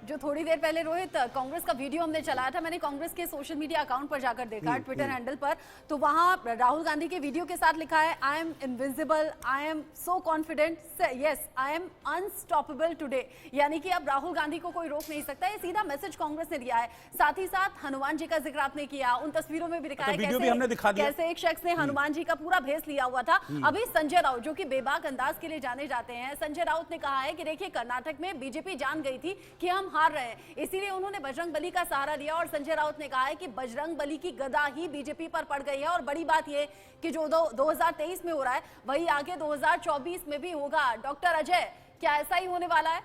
जो थोड़ी देर पहले रोहित कांग्रेस का वीडियो हमने चलाया था, मैंने कांग्रेस के सोशल मीडिया अकाउंट पर जाकर देखा, ट्विटर हैंडल पर, तो वहां राहुल गांधी के वीडियो के साथ लिखा है, I am invisible, I am so confident, yes I am unstoppable today. यानी कि अब राहुल गांधी को कोई रोक नहीं सकता। ये सीधा मैसेज कांग्रेस ने दिया है। साथ ही साथ हनुमान जी का जिक्र आपने किया, उन तस्वीरों में भी दिखाया कैसे एक शख्स ने हनुमान जी का पूरा भेस लिया हुआ था। अभी संजय राउत जो कि बेबाक अंदाज के लिए जाने जाते हैं, संजय राउत ने कहा है कि देखिए कर्नाटक में बीजेपी जान गई थी कि हम हार रहे हैं, इसीलिए उन्होंने बजरंग बली का सहारा लिया। और संजय राउत ने कहा है कि बजरंग बली की गदा ही बीजेपी पर पड़ गई है। और बड़ी बात यह कि जो 2023 में हो रहा है वही आगे 2024 में भी होगा। डॉक्टर अजय, क्या ऐसा ही होने वाला है?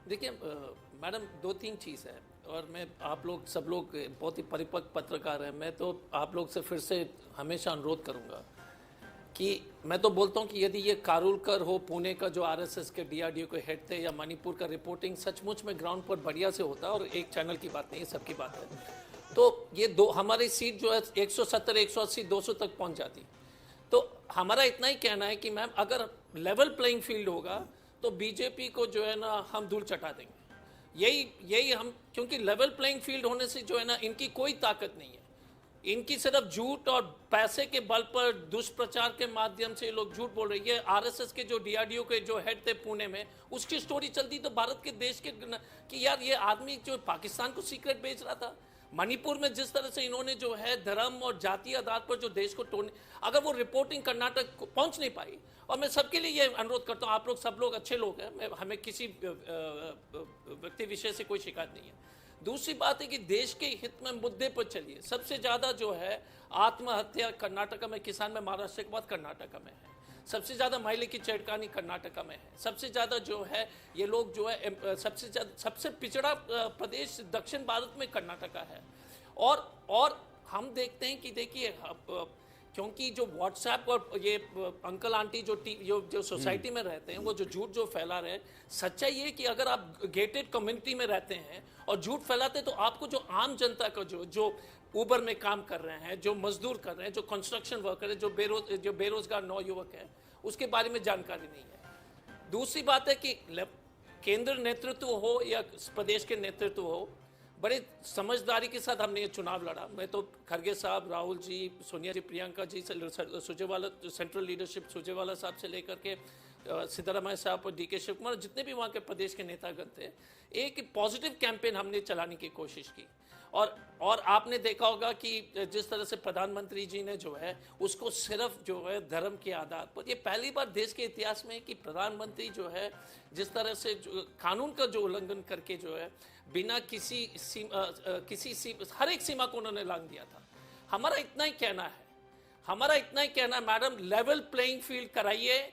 देखिए मैडम, दो तीन चीज़ है और मैं आप लोग सब लोग बहुत ही परिपक्व पत्रकार हैं, मैं तो आप लोग से फिर से हमेशा अनुरोध करूंगा कि मैं तो बोलता हूं कि यदि ये कारुलकर हो, पुणे का जो आरएसएस के डीआरडीओ के हेड थे, या मणिपुर का रिपोर्टिंग सचमुच में ग्राउंड पर बढ़िया से होता, और एक चैनल की बात नहीं है, सबकी बात है, तो ये दो हमारी सीट जो है 170, 180, 200 तक पहुंच जाती। तो हमारा इतना ही कहना है कि मैम अगर लेवल प्लेइंग फील्ड होगा तो बीजेपी को जो है ना हम धूल चटा देंगे। यही हम, क्योंकि लेवल प्लेइंग फील्ड होने से जो है ना इनकी कोई ताकत नहीं है, इनकी सिर्फ झूठ और पैसे के बल पर दुष्प्रचार के माध्यम से ये लोग झूठ बोल रहे हैं। आरएसएस के जो डीआरडीओ के जो हेड थे पुणे में, उसकी स्टोरी चलती तो भारत के देश के कि यार ये आदमी जो पाकिस्तान को सीक्रेट बेच रहा था। मणिपुर में जिस तरह से इन्होंने जो है धर्म और जातीय आधार पर जो देश को तोड़ने, अगर वो रिपोर्टिंग कर्नाटक को पहुंच नहीं पाई, और मैं सबके लिए ये अनुरोध करता हूं, आप लोग सब लोग अच्छे लोग हैं, हमें किसी व्यक्ति विशेष से कोई शिकायत नहीं है। दूसरी बात है कि देश के हित में मुद्दे पर चलिए। सबसे ज्यादा जो है आत्महत्या कर्नाटक में, किसान में महाराष्ट्र के बाद कर्नाटक में है। सबसे ज्यादा महिला की छेड़खानी कर्नाटक में है। सबसे ज्यादा जो है ये लोग जो है सबसे पिछड़ा प्रदेश दक्षिण भारत में कर्नाटक है। और हम देखते हैं कि देखिए क्योंकि जो व्हाट्सएप और ये अंकल आंटी जो सोसाइटी में रहते हैं, वो जो झूठ जो फैला रहे हैं, सच्चाई ये कि अगर आप गेटेड कम्युनिटी में रहते हैं और झूठ फैलाते हैं तो आपको जो आम जनता का जो ऊबर में काम कर रहे हैं, जो मजदूर कर रहे हैं, जो कंस्ट्रक्शन वर्कर है, जो बेरोजगार नौयुवक है, उसके बारे में जानकारी नहीं है। दूसरी बात है कि केंद्र नेतृत्व हो या प्रदेश के नेतृत्व हो, बड़े समझदारी के साथ हमने ये चुनाव लड़ा। मैं तो खरगे साहब, राहुल जी, सोनिया जी, प्रियंका जी, सुरजेवाला, सेंट्रल लीडरशिप सुरजेवाला साहब से लेकर के सिद्धरामैया साहब और डीके शिव कुमार, जितने भी वहाँ के प्रदेश के नेतागण थे, एक पॉजिटिव कैंपेन हमने चलाने की कोशिश की। और आपने देखा होगा कि जिस तरह से प्रधानमंत्री जी ने जो है उसको सिर्फ जो है धर्म के आधार पर, ये पहली बार देश के इतिहास में कि प्रधानमंत्री जो है जिस तरह से जो कानून का जो उल्लंघन करके जो है बिना किसी हर एक सीमा को उन्होंने लांघ दिया था। हमारा इतना ही कहना है मैडम, लेवल प्लेइंग फील्ड कराइए।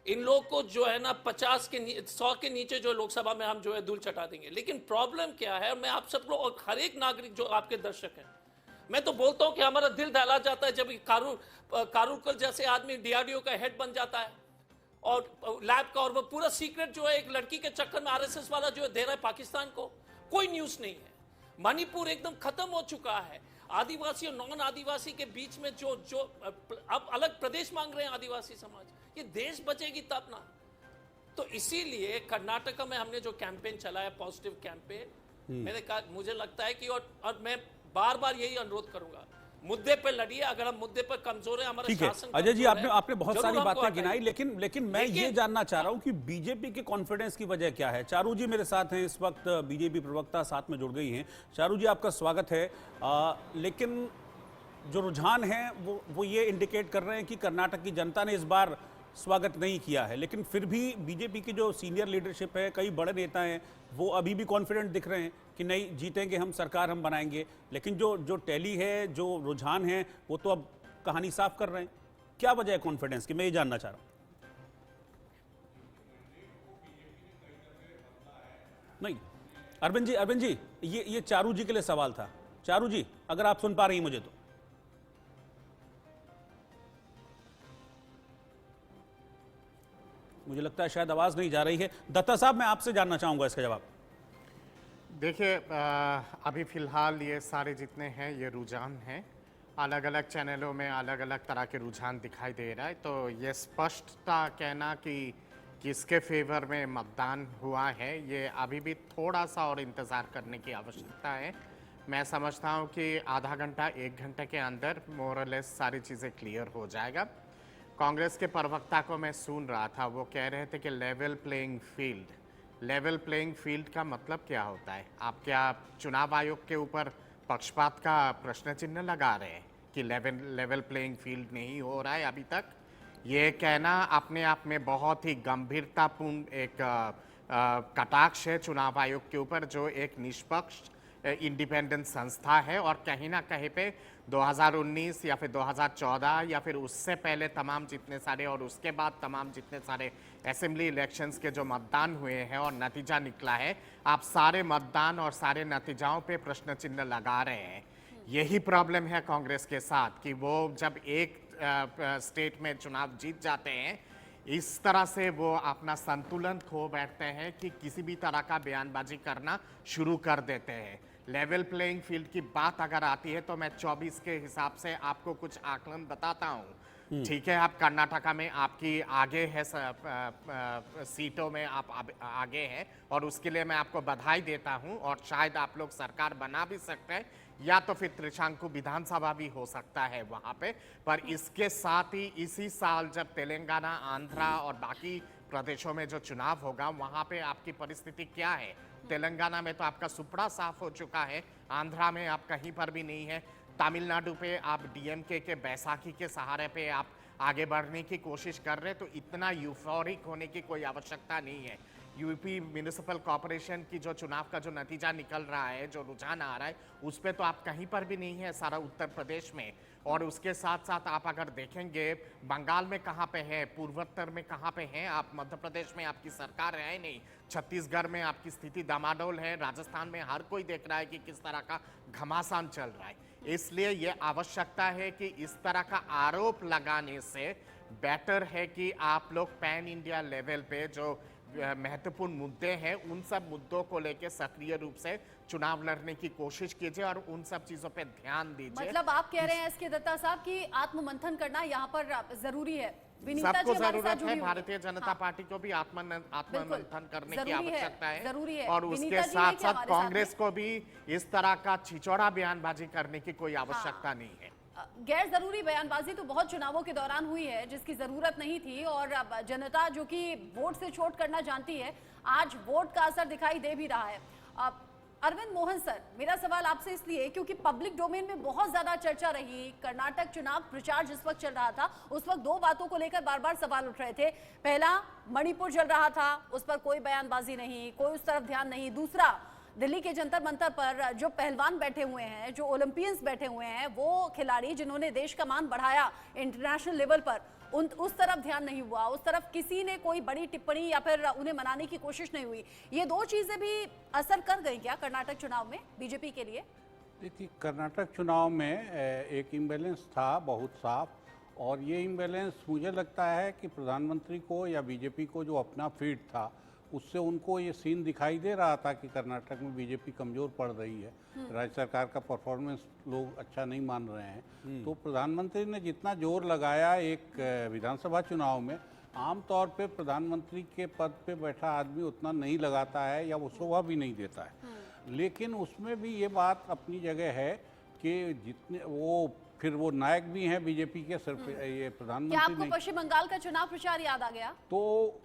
इन लोग को जो है ना 100 के नीचे जो लोकसभा में हम जो है धूल चटा देंगे। लेकिन प्रॉब्लम क्या है, मैं आप सब लोग और हर एक नागरिक जो आपके दर्शक हैं, मैं तो बोलता हूं कि हमारा दिल दहला जाता है जब कारुलकर जैसे आदमी डीआरडीओ का हेड बन जाता है और लैब का, और वो पूरा सीक्रेट जो है एक लड़की के चक्कर में आरएसएस वाला जो है दे रहा है पाकिस्तान को। कोई न्यूज नहीं है। मणिपुर एकदम खत्म हो चुका है। आदिवासी और नॉन आदिवासी के बीच में जो अब अलग प्रदेश मांग रहे हैं आदिवासी समाज, ये देश बचेगी तब ना। तो इसीलिए कर्नाटक में हमने जो कैंपेन चलाया, पॉजिटिव कैंपेन, मैंने कहा मुझे लगता है कि और मैं बार बार यही अनुरोध करूंगा, मुद्दे पे लड़िए। अगर हम मुद्दे पर कमजोर है, हमारा शासन अजय जी, आपने बहुत सारी बातें गिनाई, लेकिन मैं ये जानना चाह रहा हूं कि बीजेपी के कॉन्फिडेंस की वजह क्या है। चारू जी मेरे साथ हैं इस वक्त, बीजेपी प्रवक्ता साथ में जुड़ गई हैं। चारू जी, आपका स्वागत है। लेकिन जो रुझान है वो ये इंडिकेट कर रहे हैं कि कर्नाटक की जनता ने इस बार स्वागत नहीं किया है, लेकिन फिर भी बीजेपी की जो सीनियर लीडरशिप है, कई बड़े नेता हैं, वो अभी भी कॉन्फिडेंट दिख रहे हैं कि नहीं, जीतेंगे हम, सरकार हम बनाएंगे। लेकिन जो टैली है, जो रुझान है, वो तो अब कहानी साफ कर रहे हैं। क्या वजह है कॉन्फिडेंस की, मैं ये जानना चाह रहा हूं। नहीं, अरविंद जी, ये चारू जी के लिए सवाल था। चारू जी, अगर आप सुन पा रही हैं मुझे तो। मुझे लगता है शायद आवाज नहीं जा रही है। दत्ता साहब, मैं आपसे जानना चाहूंगा इसका जवाब। देखिए, अभी फिलहाल ये सारे जितने हैं ये रुझान हैं, अलग अलग चैनलों में अलग अलग तरह के रुझान दिखाई दे रहा है। तो ये स्पष्टता कहना कि किसके फेवर में मतदान हुआ है, ये अभी भी थोड़ा सा और इंतज़ार करने की आवश्यकता है। मैं समझता हूँ कि आधा घंटा 1 घंटे के अंदर मोरलेस सारी चीज़ें क्लियर हो जाएगा। कांग्रेस के प्रवक्ता को मैं सुन रहा था, वो कह रहे थे कि लेवल प्लेइंग फील्ड का मतलब क्या होता है? आप क्या चुनाव आयोग के ऊपर पक्षपात का प्रश्न चिन्ह लगा रहे हैं कि लेवल प्लेइंग फील्ड नहीं हो रहा है अभी तक? ये कहना अपने आप में बहुत ही गंभीरतापूर्ण एक कटाक्ष है चुनाव आयोग के ऊपर, जो एक निष्पक्ष इंडिपेंडेंट संस्था है और कहीं ना कहीं पे 2019 या फिर 2014 या फिर उससे पहले तमाम जितने सारे और उसके बाद तमाम जितने सारे असेंबली इलेक्शंस के जो मतदान हुए हैं और नतीजा निकला है, आप सारे मतदान और सारे नतीजाओं पे प्रश्न चिन्ह लगा रहे हैं। यही प्रॉब्लम है कांग्रेस के साथ कि वो जब एक स्टेट में चुनाव जीत जाते हैं, इस तरह से वो अपना संतुलन खो बैठते हैं कि किसी भी तरह का बयानबाजी करना शुरू कर देते हैं। लेवल प्लेइंग फील्ड की बात अगर आती है तो मैं 24 के हिसाब से आपको कुछ आकलन बताता हूँ। ठीक है, आप कर्नाटका में आपकी आगे है, सीटों में आप आगे हैं और उसके लिए मैं आपको बधाई देता हूँ और शायद आप लोग सरकार बना भी सकते हैं या तो फिर त्रिशंकु विधानसभा भी हो सकता है वहाँ पे। पर इसके साथ ही इसी साल जब तेलंगाना, आंध्रा और बाकी प्रदेशों में जो चुनाव होगा वहाँ पे आपकी परिस्थिति क्या है? तेलंगाना में तो आपका सुपड़ा साफ हो चुका है, आंध्रा में आप कहीं पर भी नहीं है, तमिलनाडु पे आप डीएमके के बैसाखी के सहारे पे आप आगे बढ़ने की कोशिश कर रहे हैं, तो इतना यूफोरिक होने की कोई आवश्यकता नहीं है। यूपी म्यूनिसिपल कॉर्पोरेशन की जो चुनाव का जो नतीजा निकल रहा है, जो रुझान आ रहा है, उस पर तो आप कहीं पर भी नहीं है सारा उत्तर प्रदेश में। और उसके साथ साथ आप अगर देखेंगे बंगाल में कहाँ पे है, पूर्वोत्तर में कहाँ पे हैं आप, मध्य प्रदेश में आपकी सरकार है नहीं, छत्तीसगढ़ में आपकी स्थिति डामाडोल है, राजस्थान में हर कोई देख रहा है कि किस तरह का घमासान चल रहा है। इसलिए ये आवश्यकता है कि इस तरह का आरोप लगाने से बेटर है कि आप लोग पैन इंडिया लेवल पे जो महत्वपूर्ण मुद्दे हैं उन सब मुद्दों को लेकर सक्रिय रूप से चुनाव लड़ने की कोशिश कीजिए और उन सब चीजों पे ध्यान दीजिए। मतलब आप कह रहे हैं एस के दत्ता साहब कि आत्ममंथन करना यहाँ पर जरूरी है। विनीता जी सबको हमारे साथ जरूरत जुड़ी है, हुई भारतीय जनता हाँ। पार्टी को भी आत्ममंथन करने की जरूरी है, आवश्यकता जरूरी है। है और विनीता उसके जी हैं साथ कि साथ हमारे साथ कांग्रेस हैं? को भी इस तरह का छिचौड़ा बयानबाजी करने की कोई आवश्यकता नहीं है। गैर जरूरी बयानबाजी तो बहुत चुनावों के दौरान हुई है जिसकी जरूरत नहीं थी, और अब जनता जो कि वोट से छोट करना जानती है, आज वोट का असर दिखाई दे भी रहा है। अरविंद मोहन सर, मेरा सवाल आपसे इसलिए क्योंकि पब्लिक डोमेन में बहुत ज्यादा चर्चा रही, कर्नाटक चुनाव प्रचार जिस वक्त चल रहा था उस वक्त दो बातों को लेकर बार बार सवाल उठ रहे थे। पहला, मणिपुर चल रहा था, उस पर कोई बयानबाजी नहीं, कोई उस तरफ ध्यान नहीं। दूसरा, दिल्ली के जंतर मंतर पर जो पहलवान बैठे हुए हैं, जो ओलंपियंस बैठे हुए हैं, वो खिलाड़ी जिन्होंने देश का मान बढ़ाया इंटरनेशनल लेवल पर, उस तरफ ध्यान नहीं हुआ, उस तरफ किसी ने कोई बड़ी टिप्पणी या फिर उन्हें मनाने की कोशिश नहीं हुई। ये दो चीजें भी असर कर गई क्या कर्नाटक चुनाव में बीजेपी के लिए? देखिए, कर्नाटक चुनाव में एक इम्बैलेंस था बहुत साफ, और ये इम्बैलेंस मुझे लगता है कि प्रधानमंत्री को या बीजेपी को जो अपना फीड था उससे उनको ये सीन दिखाई दे रहा था कि कर्नाटक में बीजेपी कमज़ोर पड़ रही है, राज्य सरकार का परफॉर्मेंस लोग अच्छा नहीं मान रहे हैं। तो प्रधानमंत्री ने जितना जोर लगाया एक विधानसभा चुनाव में, आमतौर पे प्रधानमंत्री के पद पे बैठा आदमी उतना नहीं लगाता है या वो शोभा भी नहीं देता है। लेकिन उसमें भी ये बात अपनी जगह है कि जितने फिर वो नायक भी हैं बीजेपी के, सिर्फ ये प्रधानमंत्री क्या आपको नहीं। पश्चिम बंगाल का चुनाव प्रचार याद आ गया? तो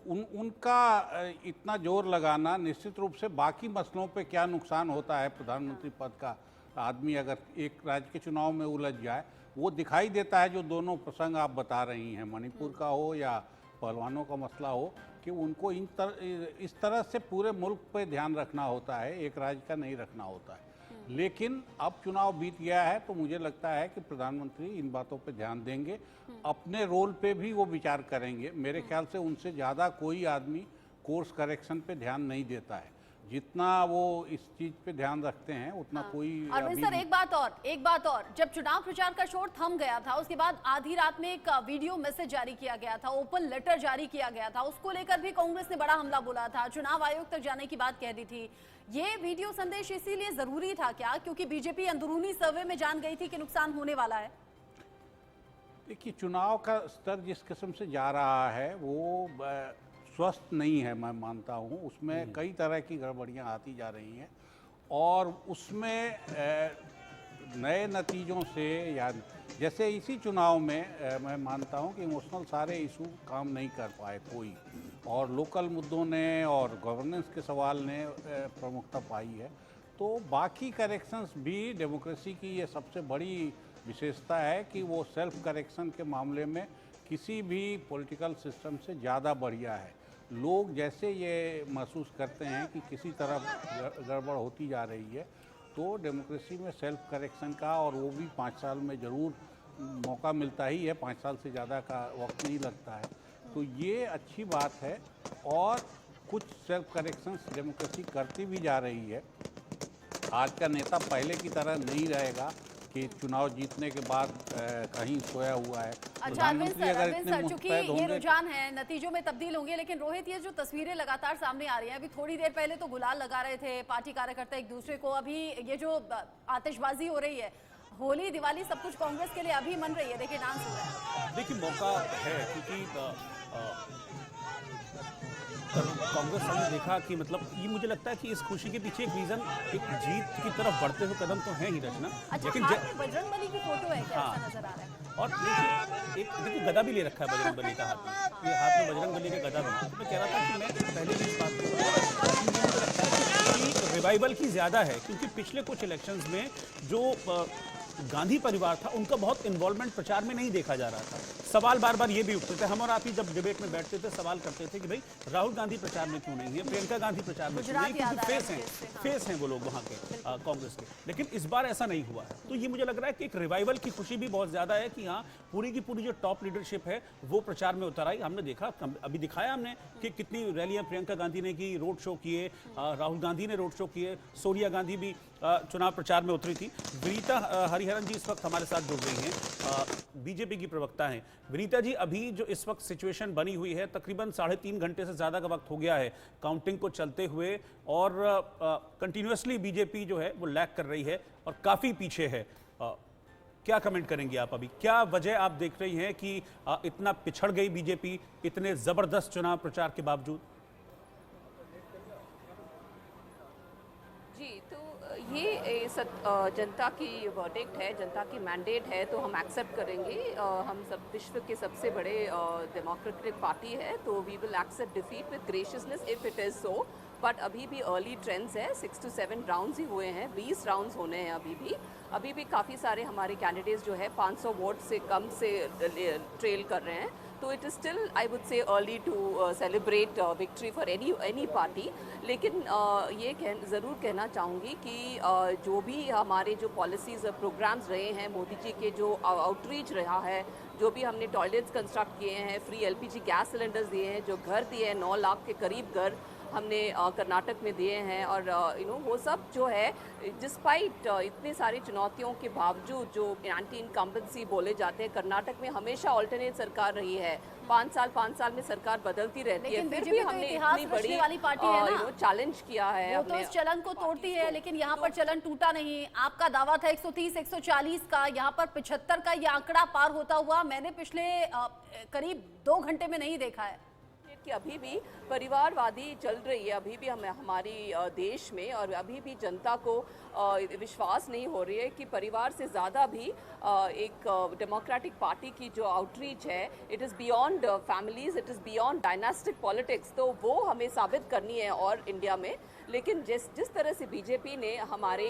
उनका इतना जोर लगाना, निश्चित रूप से बाकी मसलों पे क्या नुकसान होता है प्रधानमंत्री पद का आदमी अगर एक राज्य के चुनाव में उलझ जाए, वो दिखाई देता है। जो दोनों प्रसंग आप बता रही हैं, मणिपुर का हो या पहलवानों का मसला हो, कि उनको इस तरह से पूरे मुल्क पे ध्यान रखना होता है, एक राज्य का नहीं रखना होता है। लेकिन अब चुनाव बीत गया है तो मुझे लगता है कि प्रधानमंत्री इन बातों पे ध्यान देंगे, अपने रोल पे भी वो विचार करेंगे। मेरे ख्याल से उनसे ज़्यादा कोई आदमी कोर्स करेक्शन पे ध्यान नहीं देता है, जितना वो इस चीज पे ध्यान रखते हैं उतना कोई। अरविंद सर, एक बात और, जब चुनाव प्रचार का शोर थम गया था उसके बाद आधी रात में एक वीडियो मैसेज जारी किया गया था, ओपन लेटर जारी किया गया था, उसको लेकर भी कांग्रेस ने बड़ा हमला बोला था, चुनाव आयोग तक जाने की बात कह दी थी। ये वीडियो संदेश इसीलिए जरूरी था क्या क्योंकि बीजेपी अंदरूनी सर्वे में जान गई थी कि नुकसान होने वाला है? देखिए, चुनाव का स्तर जिस किस्म से जा रहा है वो स्वस्थ नहीं है, मैं मानता हूँ। उसमें कई तरह की गड़बड़ियाँ आती जा रही हैं और उसमें नए नतीजों से या जैसे इसी चुनाव में मैं मानता हूँ कि इमोशनल सारे इशू काम नहीं कर पाए कोई, और लोकल मुद्दों ने और गवर्नेंस के सवाल ने प्रमुखता पाई है। तो बाकी करेक्शंस भी डेमोक्रेसी की ये सबसे बड़ी विशेषता है कि वो सेल्फ करेक्शन के मामले में किसी भी पॉलिटिकल सिस्टम से ज़्यादा बढ़िया है। लोग जैसे ये महसूस करते हैं कि किसी तरफ गड़बड़ होती जा रही है, तो डेमोक्रेसी में सेल्फ करेक्शन का, और वो भी 5 साल में ज़रूर मौका मिलता ही है, 5 साल से ज़्यादा का वक्त नहीं लगता है, तो ये अच्छी बात है। और कुछ सेल्फ करेक्शंस डेमोक्रेसी करती भी जा रही है। आज का नेता पहले की तरह नहीं रहेगा कि चुनाव जीतने के बाद कहीं सोया हुआ है। अच्छा अरविंद सर, चूंकि ये रुझान है, नतीजों में तब्दील होंगे, लेकिन रोहित ये जो तस्वीरें लगातार सामने आ रही हैं, अभी थोड़ी देर पहले तो गुलाल लगा रहे थे पार्टी कार्यकर्ता एक दूसरे को, अभी ये जो आतिशबाजी हो रही है, होली दिवाली सब कुछ कांग्रेस के लिए अभी मन रही है, देखिए डांस हो रहा है। देखिए मौका है, क्योंकि कांग्रेस ने देखा कि मतलब ये मुझे लगता है कि इस खुशी के पीछे एक रीजन, एक जीत की तरफ बढ़ते हुए कदम तो है ही रचना। अच्छा, लेकिन हाथ में बजरंगबली की फोटो है क्या? ऐसा नजर आ रहा है। और देखिए गदा भी ले रखा है बजरंगबली का हाथ में, ये हाथ में बजरंगबली का गदा भी। मैं कह रहा था कि मैं पहले भी इस बात को रिवाइवल की ज़्यादा है, क्योंकि पिछले कुछ इलेक्शंस में जो गांधी परिवार था उनका बहुत इन्वॉल्वमेंट प्रचार में नहीं देखा जा रहा था। सवाल बार बार ये भी उठते थे, हम और आप ही जब डिबेट में बैठते थे सवाल करते थे कि भाई राहुल गांधी प्रचार में क्यों नहीं है, प्रियंका गांधी प्रचार में क्यों नहीं, क्योंकि फेस हैं वो लोग वहाँ के कांग्रेस के। लेकिन इस बार ऐसा नहीं हुआ है, तो ये मुझे लग रहा है कि एक रिवाइवल की खुशी भी बहुत ज़्यादा है कि हाँ पूरी की पूरी जो टॉप लीडरशिप है वो प्रचार में उतर आई। हमने देखा, अभी दिखाया हमने कि कितनी रैलियाँ प्रियंका गांधी ने की, रोड शो किए, राहुल गांधी ने रोड शो किए, सोनिया गांधी भी चुनाव प्रचार में उतरी थी। विनीता हरिहरन जी इस वक्त हमारे साथ जुड़ रही हैं, बीजेपी की प्रवक्ता हैं। विनीता जी, अभी जो इस वक्त सिचुएशन बनी हुई है, तकरीबन 3.5 घंटे से ज़्यादा का वक्त हो गया है काउंटिंग को चलते हुए, और कंटिन्यूसली बीजेपी जो है वो लैग कर रही है और काफ़ी पीछे है। क्या कमेंट करेंगे आप? अभी क्या वजह आप देख रही हैं कि इतना पिछड़ गई बीजेपी इतने ज़बरदस्त चुनाव प्रचार के बावजूद? जी, तो ये जनता की वर्डिक्ट है, जनता की मैंडेट है, तो हम एक्सेप्ट करेंगे। हम सब विश्व के सबसे बड़े डेमोक्रेटिक पार्टी है, तो we will accept defeat with graciousness if it is so. But अभी भी अर्ली ट्रेंड्स है, 6 to 7 राउंड्स ही हुए हैं, 20 राउंड्स होने हैं अभी भी काफ़ी सारे हमारे कैंडिडेट्स जो है 500 वोट से कम से ट्रेल कर रहे हैं। तो it is still I would say early to celebrate victory for any party. लेकिन ये ज़रूर कहना चाहूँगी कि जो भी हमारे जो पॉलिसीज़ और प्रोग्राम्स रहे हैं, मोदी जी के जो आउटरीच रहा है, जो भी हमने टॉयलेट्स कंस्ट्रक्ट किए हैं, फ्री LPG गैस सिलेंडर्स दिए हैं, जो घर दिए हैं 9 लाख के करीब घर हमने कर्नाटक में दिए हैं, और वो सब जो है डिस्पाइट इतने सारी चुनौतियों के बावजूद, जो एंटी इनकम्बेंसी बोले जाते हैं, कर्नाटक में हमेशा ऑल्टरनेट सरकार रही है, 5 साल में सरकार बदलती रहती है, फिर भी हमने इतनी बड़ी वाली पार्टी है ना, चैलेंज किया है। वो तो इस चलन को तोड़ती है, लेकिन यहाँ पर चलन टूटा नहीं। आपका दावा था 130 140 का, यहाँ पर 75 का ये आंकड़ा पार होता हुआ मैंने पिछले करीब 2 घंटे में नहीं देखा है। कि अभी भी परिवारवादी चल रही है, अभी भी हमारी देश में, और अभी भी जनता को विश्वास नहीं हो रही है कि परिवार से ज़्यादा भी एक डेमोक्रेटिक पार्टी की जो आउटरीच है, it is beyond families, it is beyond dynastic politics, तो वो हमें साबित करनी है और इंडिया में। लेकिन जिस तरह से बीजेपी ने हमारे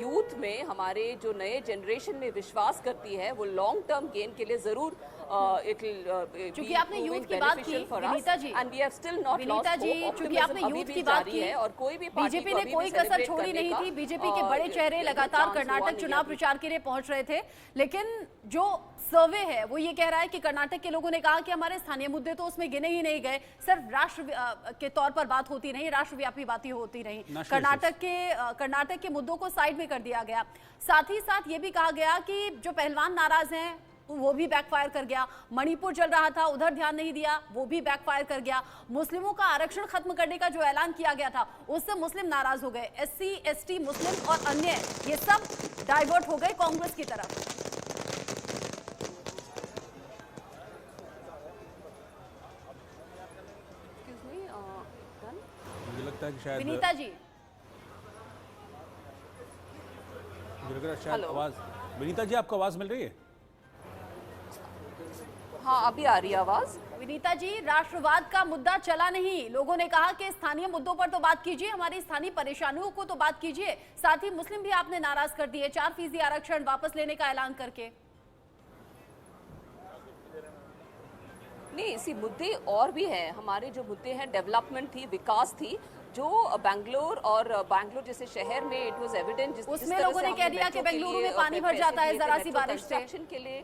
यूथ में, हमारे जो नए जनरेशन में विश्वास करती है, वो लॉन्ग टर्म गेन के लिए ज़रूर क्योंकि आपने यूथ की बात की Vinita ji, and we have still not Vinita ji, क्योंकि आपने यूथ की बात की, और कोई भी बीजेपी ने कोई कसर छोड़ी नहीं थी। बीजेपी के बड़े चेहरे लगातार कर्नाटक चुनाव प्रचार के लिए पहुंच रहे थे, लेकिन जो सर्वे है वो ये कह रहा है कि कर्नाटक के लोगों ने कहा कि हमारे स्थानीय मुद्दे तो उसमें गिने ही नहीं गए, सिर्फ राष्ट्र के तौर पर बात होती रही, राष्ट्रव्यापी बातें होती रही, कर्नाटक के मुद्दों को साइड में कर दिया गया। साथ ही साथ ये भी कहा गया कि जो पहलवान नाराज हैं वो भी बैकफायर कर गया, मणिपुर चल रहा था उधर ध्यान नहीं दिया, वो भी बैकफायर कर गया, मुस्लिमों का आरक्षण खत्म करने का जो ऐलान किया गया था उससे मुस्लिम नाराज हो गए, SC ST मुस्लिम और अन्य ये सब डाइवर्ट हो गए कांग्रेस की तरफ। लगता है कि शायद विनीता जी, मुझे लग रहा है शायद हेलो। आवाज, विनीता जी आपको आवाज मिल रही है? हाँ, अभी आ रही है आवाज़। विनीता जी, राष्ट्रवाद का मुद्दा चला नहीं। लोगों ने कहा कि स्थानीय मुद्दों पर तो बात कीजिए, हमारी स्थानीय परेशानियों को तो बात कीजिए। साथ ही मुस्लिम भी आपने नाराज कर दिए 4% आरक्षण वापस लेने का ऐलान करके। नहीं, इसी मुद्दे और भी हैं। हमारे जो मुद्दे हैं, डेवलपमेंट थी, विकास थी, जो बैंगलोर जैसे शहर में इट वाज एविडेंट। उसमें लोगों ने कह दिया कि बेंगलुरु में पानी भर जाता है जरा सी बारिश से। कंस्ट्रक्शन के लिए,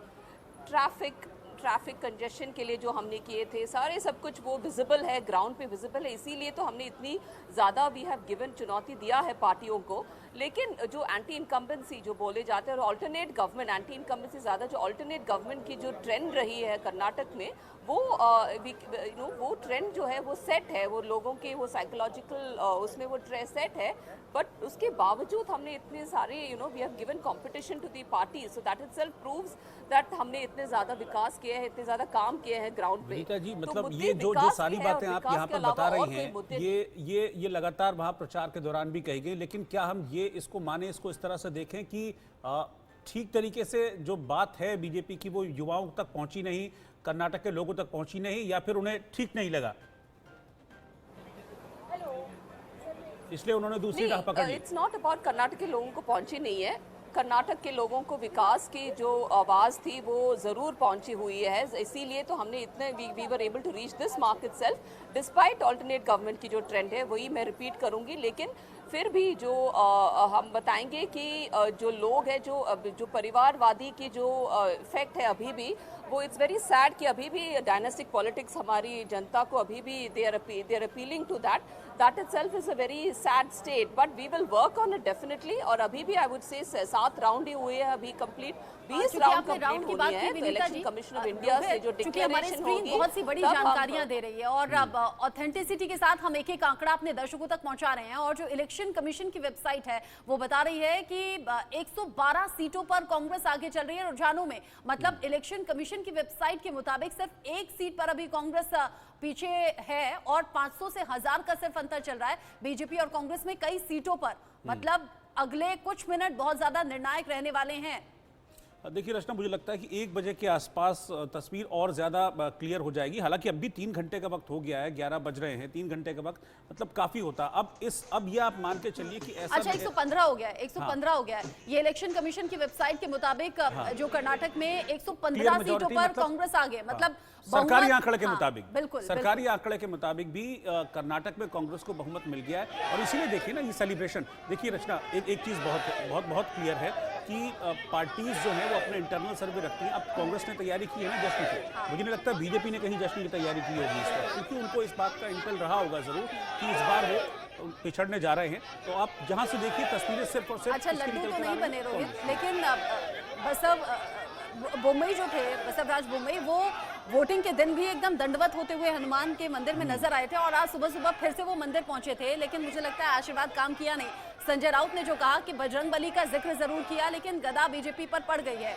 ट्रैफिक कंजेशन के लिए जो हमने किए थे, सारे सब कुछ वो विजिबल है, ग्राउंड पे विजिबल है। इसीलिए तो हमने इतनी ज़्यादा वी हैव गिवन चुनौती दिया है पार्टियों को। लेकिन जो एंटी इनकम्बेंसी जो बोले जाते हैं और ऑल्टरनेट गवर्नमेंट, एंटी इनकम्बेंसी ज़्यादा जो ऑल्टरनेट गवर्नमेंट की जो ट्रेंड रही है कर्नाटक में, वो ट्रेंड जो है वो सेट है, वो लोगों के वो साइकोलॉजिकल उसमें वो सेट है। बट उसके बावजूद हमने इतने सारे we have given competition to the party, so that itself proves that हमने इतने ज़्यादा विकास किए हैं, इतने ज़्यादा काम किए हैं ग्राउंड पे। विनीता जी, तो मतलब मुद्दे ये जो विकास सारी के हैं बातें और आप विकास यहाँ के पर अलावा बता और रही कोई हैं, मुद्दे ये लगातार वहाँ प्रचार के दौरान भी कही गई, लेकिन क्या हम ये इसको माने, इसको इस तरह से देखें कि ठीक तरीके से जो बात है बीजेपी की वो युवाओं तक पहुंची नहीं, कर्नाटक के लोगों तक पहुंची नहीं, या फिर उन्हें ठीक नहीं लगा इसलिए उन्होंने दूसरी राह पकड़ ली? इट्स नॉट अबाउट कर्नाटक के लोगों को पहुंची नहीं है। कर्नाटक के लोगों को विकास की जो आवाज़ थी वो ज़रूर पहुंची हुई है। इसीलिए तो हमने इतने we were able to reach this mark itself despite alternate government की जो ट्रेंड है, वही मैं रिपीट करूंगी। लेकिन फिर भी जो हम बताएंगे कि जो लोग हैं, जो परिवारवादी की जो इफेक्ट है अभी भी, वो इट्स वेरी सैड कि अभी भी डायनेस्टिक पॉलिटिक्स हमारी जनता को अभी भी they are appealing to that itself is a very sad state. But we will work on it definitely. और अभी भी आई वुड से 7 राउंड ही हुए हैं अभी कंप्लीट, 20 राउंड कंप्लीट होनी है। तो इलेक्शन कमीशन ऑफ इंडिया से जो डिक्लेरेशन होगी, बहुत सी बड़ी जानकारियां दे रही है और अब ऑथेंटिसिटी के साथ हम एक एक आंकड़ा अपने दर्शकों तक पहुंचा रहे हैं। और जो इलेक्शन कमीशन की वेबसाइट है वो बता रही है कि 112 सीटों पर कांग्रेस आगे चल रही है रुझानों में। मतलब इलेक्शन कमीशन की वेबसाइट के मुताबिक सिर्फ एक सीट पर अभी कांग्रेस पीछे है और 500 से 1000 का सिर्फ अंतर चल रहा है बीजेपी और कांग्रेस में कई सीटों पर। मतलब अगले कुछ मिनट बहुत ज्यादा निर्णायक रहने वाले हैं। देखिए रचना, मुझे लगता है कि 1 बजे के आसपास तस्वीर और ज़्यादा क्लियर हो जाएगी। हालांकि अब भी 3 घंटे का वक्त हो गया है, 11 बज रहे हैं, 3 घंटे का वक्त मतलब काफ़ी होता। अब ये आप मान के चलिए कि ऐसा अच्छा 115 हो गया है, 115 हो गया है। ये इलेक्शन कमीशन की वेबसाइट के मुताबिक जो कर्नाटक में 115 सीटों पर कांग्रेस आगे, मतलब सरकारी आंकड़े के मुताबिक, बिल्कुल सरकारी आंकड़े के मुताबिक भी कर्नाटक में कांग्रेस को बहुमत मिल गया है। और इसीलिए देखिए ना ये सेलिब्रेशन। देखिए रचना, एक चीज़ बहुत क्लियर है कि पार्टीज जो है वो अपने इंटरनल सर्वे रखती हैं। अब कांग्रेस ने तैयारी की है ना जश्न की, मुझे नहीं लगता बीजेपी ने कहीं जश्न की तैयारी की होगी इस पर, क्योंकि उनको इस बात का इंटेल रहा होगा जरूर कि इस बार वो पिछड़ने जा रहे हैं। तो आप जहां से देखिए तस्वीरें सिर्फ और सिर्फ अच्छा लड्डू तो नहीं बने रोहित, लेकिन बसव बोम्मई जो थे, बसवराज बोम्मई, वो वोटिंग के दिन भी एकदम दंडवत होते हुए हनुमान के मंदिर में नजर आए थे और आज सुबह सुबह फिर से वो मंदिर पहुंचे थे। लेकिन मुझे लगता है आशीर्वाद काम किया नहीं। संजय राउत ने जो कहा कि बजरंग बली का जिक्र जरूर किया, लेकिन गदा बीजेपी पर पड़ गई है।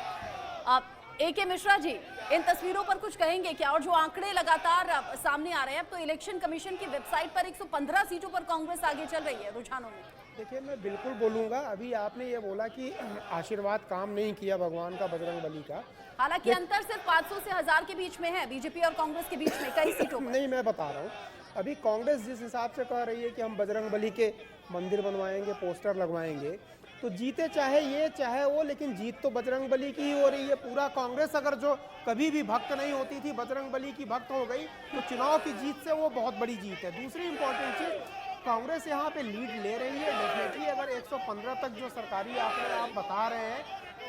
AK मिश्रा जी, इन तस्वीरों पर कुछ कहेंगे क्या? और जो आंकड़े लगातार सामने आ रहे हैं, अब तो इलेक्शन कमीशन की वेबसाइट पर 115 सीटों पर कांग्रेस आगे चल रही है रुझानों में। देखिए, मैं बिल्कुल बोलूँगा। अभी आपने ये बोला कि आशीर्वाद काम नहीं किया भगवान का, बजरंग बली का। हालांकि अंतर सिर्फ 500 से 1000 के बीच में है बीजेपी और कांग्रेस के बीच में कई सीटों पर। नहीं, मैं बता रहा हूँ, अभी कांग्रेस जिस हिसाब से कह रही है कि हम बजरंग बली के मंदिर बनवाएंगे, पोस्टर लगवाएंगे, तो जीते चाहे ये चाहे वो, लेकिन जीत तो बजरंग बली की ही हो रही है। पूरा कांग्रेस अगर जो कभी भी भक्त नहीं होती थी, बजरंग बली की भक्त हो गई, तो चुनाव की जीत से वो बहुत बड़ी जीत है। दूसरी इंपॉर्टेंट चीज़, कांग्रेस यहाँ पे लीड ले रही है डेफिनेटली। अगर 115 तक जो सरकारी आंकड़े आप बता रहे हैं,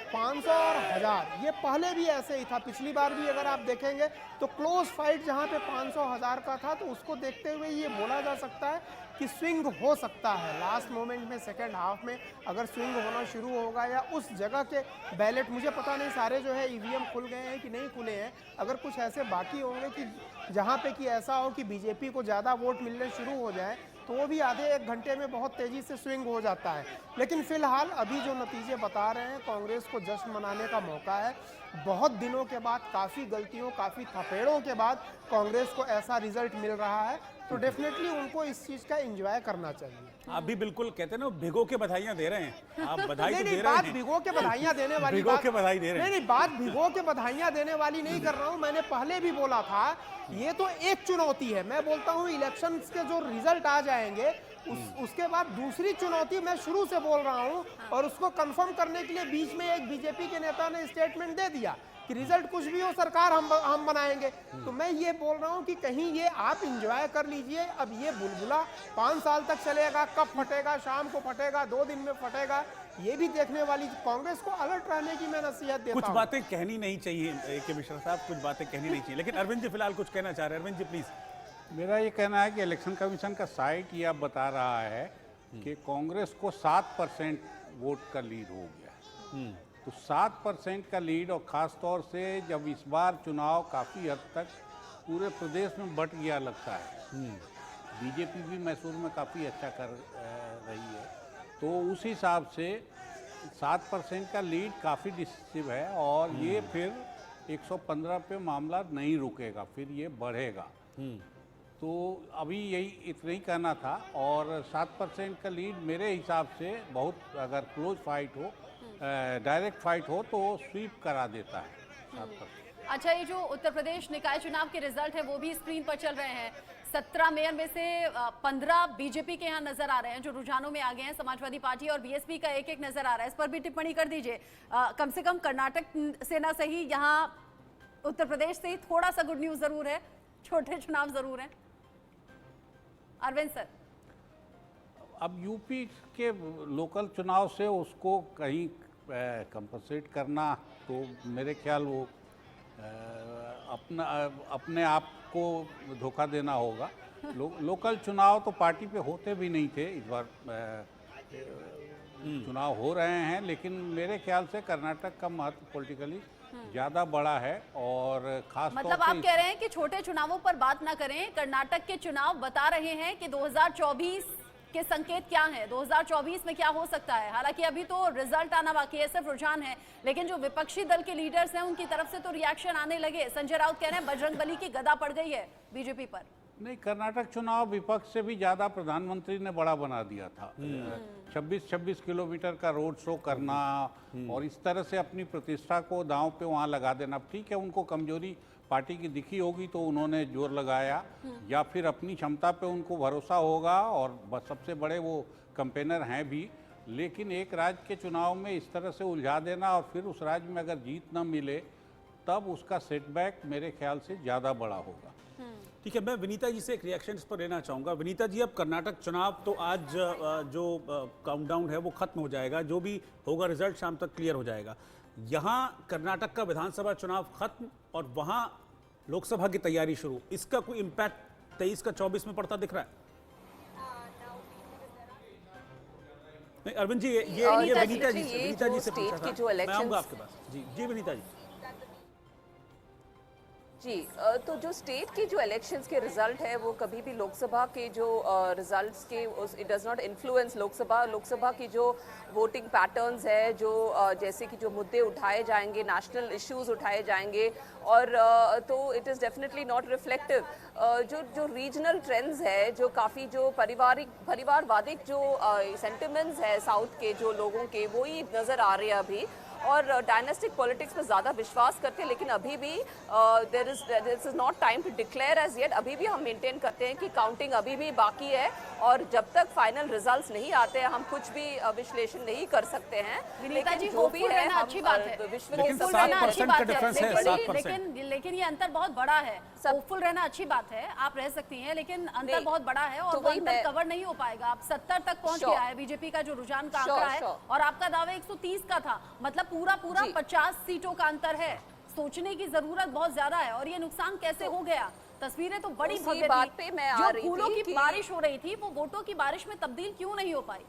500 और 1000, ये पहले भी ऐसे ही था। पिछली बार भी अगर आप देखेंगे तो क्लोज फाइट जहाँ पे 500-1000 का था, तो उसको देखते हुए ये बोला जा सकता है कि स्विंग हो सकता है। लास्ट मोमेंट में, सेकेंड हाफ में अगर स्विंग होना शुरू होगा, या उस जगह के बैलेट, मुझे पता नहीं सारे जो है EVM खुल गए हैं कि नहीं खुले हैं, अगर कुछ ऐसे बाकी होंगे कि जहाँ पे कि ऐसा हो कि बीजेपी को ज़्यादा वोट मिलने शुरू हो जाए, तो वो भी आधे 1 घंटे में बहुत तेज़ी से स्विंग हो जाता है। लेकिन फिलहाल अभी जो नतीजे बता रहे हैं, कांग्रेस को जश्न मनाने का मौका है। बहुत दिनों के बाद, काफ़ी गलतियों, काफ़ी थपेड़ों के बाद कांग्रेस को ऐसा रिजल्ट मिल रहा है। तो डेफिनेटली उनको इस चीज का एंजॉय करना चाहिए। आप भी बिल्कुल कहते हैं ना, भिगो के बधाइयां दे रहे हैं, आप बधाई तो नहीं दे नहीं, रहे बात हैं। भिगो के बधाइयां देने वाली भिगो के बधाई दे रहे हैं। नहीं नहीं, बात भिगो के बधाइयां देने वाली नहीं कर रहा हूं। मैंने पहले भी बोला था, ये तो एक चुनौती है। मैं बोलता हूं इलेक्शन के जो रिजल्ट आ जाएंगे उसके बाद दूसरी चुनौती मैं शुरू से बोल रहा हूं, और उसको कंफर्म करने के लिए बीच में एक बीजेपी के नेता ने स्टेटमेंट दे दिया कि रिजल्ट कुछ भी हो सरकार हम बनाएंगे। तो मैं ये बोल रहा हूं कि कहीं ये आप इंजॉय कर लीजिए। अब ये बुलबुला 5 साल तक चलेगा, कब फटेगा, शाम को फटेगा, 2 दिन में फटेगा, ये भी देखने वाली। कांग्रेस को अलर्ट रहने की मैं नसीहत देता हूं। कुछ बातें कहनी नहीं चाहिए के मिश्रा साहब, कुछ बातें कहनी नहीं चाहिए, लेकिन अरविंद जी फिलहाल कुछ कहना चाह रहे हैं। अरविंद जी प्लीज। मेरा ये कहना है कि इलेक्शन कमीशन का साइट ये अब बता रहा है कि कांग्रेस को 7% वोट का लीड हो गया। तो 7% का लीड, और ख़ास तौर से जब इस बार चुनाव काफ़ी हद तक पूरे प्रदेश में बट गया लगता है, बीजेपी भी मैसूर में काफ़ी अच्छा कर रही है, तो उस हिसाब से 7% का लीड काफ़ी डिसिसिव है, और ये फिर 115 पे मामला नहीं रुकेगा, फिर ये बढ़ेगा। तो अभी यही इतना ही कहना था। और 7% का लीड मेरे हिसाब से बहुत, अगर क्लोज फाइट हो, डायरेक्ट फाइट हो, तो स्वीप करा देता है 7%। अच्छा, ये जो उत्तर प्रदेश निकाय चुनाव के रिजल्ट है वो भी स्क्रीन पर चल रहे हैं। 17 मेयर में से 15 बीजेपी के यहाँ नजर आ रहे हैं, जो रुझानों में आ गए हैं। समाजवादी पार्टी और बीएसपी का एक नजर आ रहा है। इस पर भी टिप्पणी कर दीजिए। कम से कम कर्नाटक से ना सही, यहाँ उत्तर प्रदेश से ही थोड़ा सा गुड न्यूज जरूर है, छोटे चुनाव जरूर हैं। अरविंद सर, अब यूपी के लोकल चुनाव से उसको कहीं कंपनसेट करना, तो मेरे ख्याल वो अपने आप को धोखा देना होगा। लोकल चुनाव तो पार्टी पे होते भी नहीं थे, इस बार चुनाव हो रहे हैं, लेकिन मेरे ख्याल से कर्नाटक का महत्व पॉलिटिकली ज़्यादा बड़ा है। और खास मतलब आप कह रहे हैं कि छोटे चुनावों पर बात ना करें। कर्नाटक के चुनाव बता रहे हैं कि 2024 के संकेत क्या हैं, 2024 में क्या हो सकता है। हालांकि अभी तो रिजल्ट आना बाकी है, सिर्फ रुझान है, लेकिन जो विपक्षी दल के लीडर्स हैं उनकी तरफ से तो रिएक्शन आने लगे। संजय राउत कह रहे हैं बजरंगबली की गदा पड़ गई है बीजेपी पर। नहीं, कर्नाटक चुनाव विपक्ष से भी ज़्यादा प्रधानमंत्री ने बड़ा बना दिया था। 26 किलोमीटर का रोड शो करना और इस तरह से अपनी प्रतिष्ठा को दांव पे वहाँ लगा देना। ठीक है, उनको कमजोरी पार्टी की दिखी होगी तो उन्होंने जोर लगाया, या फिर अपनी क्षमता पे उनको भरोसा होगा, और सबसे बड़े वो कैंपेनर हैं भी। लेकिन एक राज्य के चुनाव में इस तरह से उलझा देना, और फिर उस राज्य में अगर जीत न मिले तब उसका सेटबैक मेरे ख्याल से ज़्यादा बड़ा होगा। ठीक है, मैं विनीता जी से एक रिएक्शन इस पर लेना चाहूँगा। विनीता जी, अब कर्नाटक चुनाव तो आज जो काउंटडाउन है वो खत्म हो जाएगा, जो भी होगा रिजल्ट शाम तक क्लियर हो जाएगा। यहाँ कर्नाटक का विधानसभा चुनाव खत्म और वहाँ लोकसभा की तैयारी शुरू, इसका कोई इम्पैक्ट 23 का 24 में पड़ता दिख रहा है? नहीं अरविंद जी, ये विनीता जी से पूछा था, मैं आऊँगा आपके पास। जी विनीता जी। जी, तो जो स्टेट के जो इलेक्शंस के रिजल्ट है वो कभी भी लोकसभा के जो रिजल्ट्स के it does not influence Lok Sabha की जो वोटिंग पैटर्न्स है, जो जैसे कि जो मुद्दे उठाए जाएंगे, नेशनल इश्यूज उठाए जाएंगे, और तो it is definitely not reflective. जो रीजनल ट्रेंड्स है, जो काफ़ी जो परिवारवादिक जो सेंटिमेंट्स है साउथ के जो लोगों के, वो ही नज़र आ रहे हैं अभी, और डायनेस्टिक पॉलिटिक्स पर ज़्यादा विश्वास करते हैं। लेकिन अभी भी this is not time to declare as yet. अभी भी हम मेंटेन करते हैं कि काउंटिंग अभी भी बाकी है, और जब तक फाइनल रिजल्ट्स नहीं आते हैं हम कुछ भी विश्लेषण नहीं कर सकते हैं। विनीता जी, जो भी है अच्छी बात है, विश्व लेकिन के 7% का डिफरेंस है, 7%। लेकिन ये अंतर बहुत बड़ा है। होपफुल रहना अच्छी बात है, आप रह सकती हैं, लेकिन अंतर बहुत बड़ा है और वो अंतर कवर नहीं हो पाएगा। आप 70 तक पहुंच गया है बीजेपी का जो रुझान का आंकड़ा है, और आपका दावा 130 का था, मतलब पूरा 50 सीटों का अंतर है। सोचने की जरूरत बहुत ज्यादा है, और ये नुकसान कैसे हो गया। तस्वीरें तो बड़ी भव्य थी, जो फूलों की बारिश हो रही थी वो वोटों की बारिश में तब्दील क्यों नहीं हो पाई?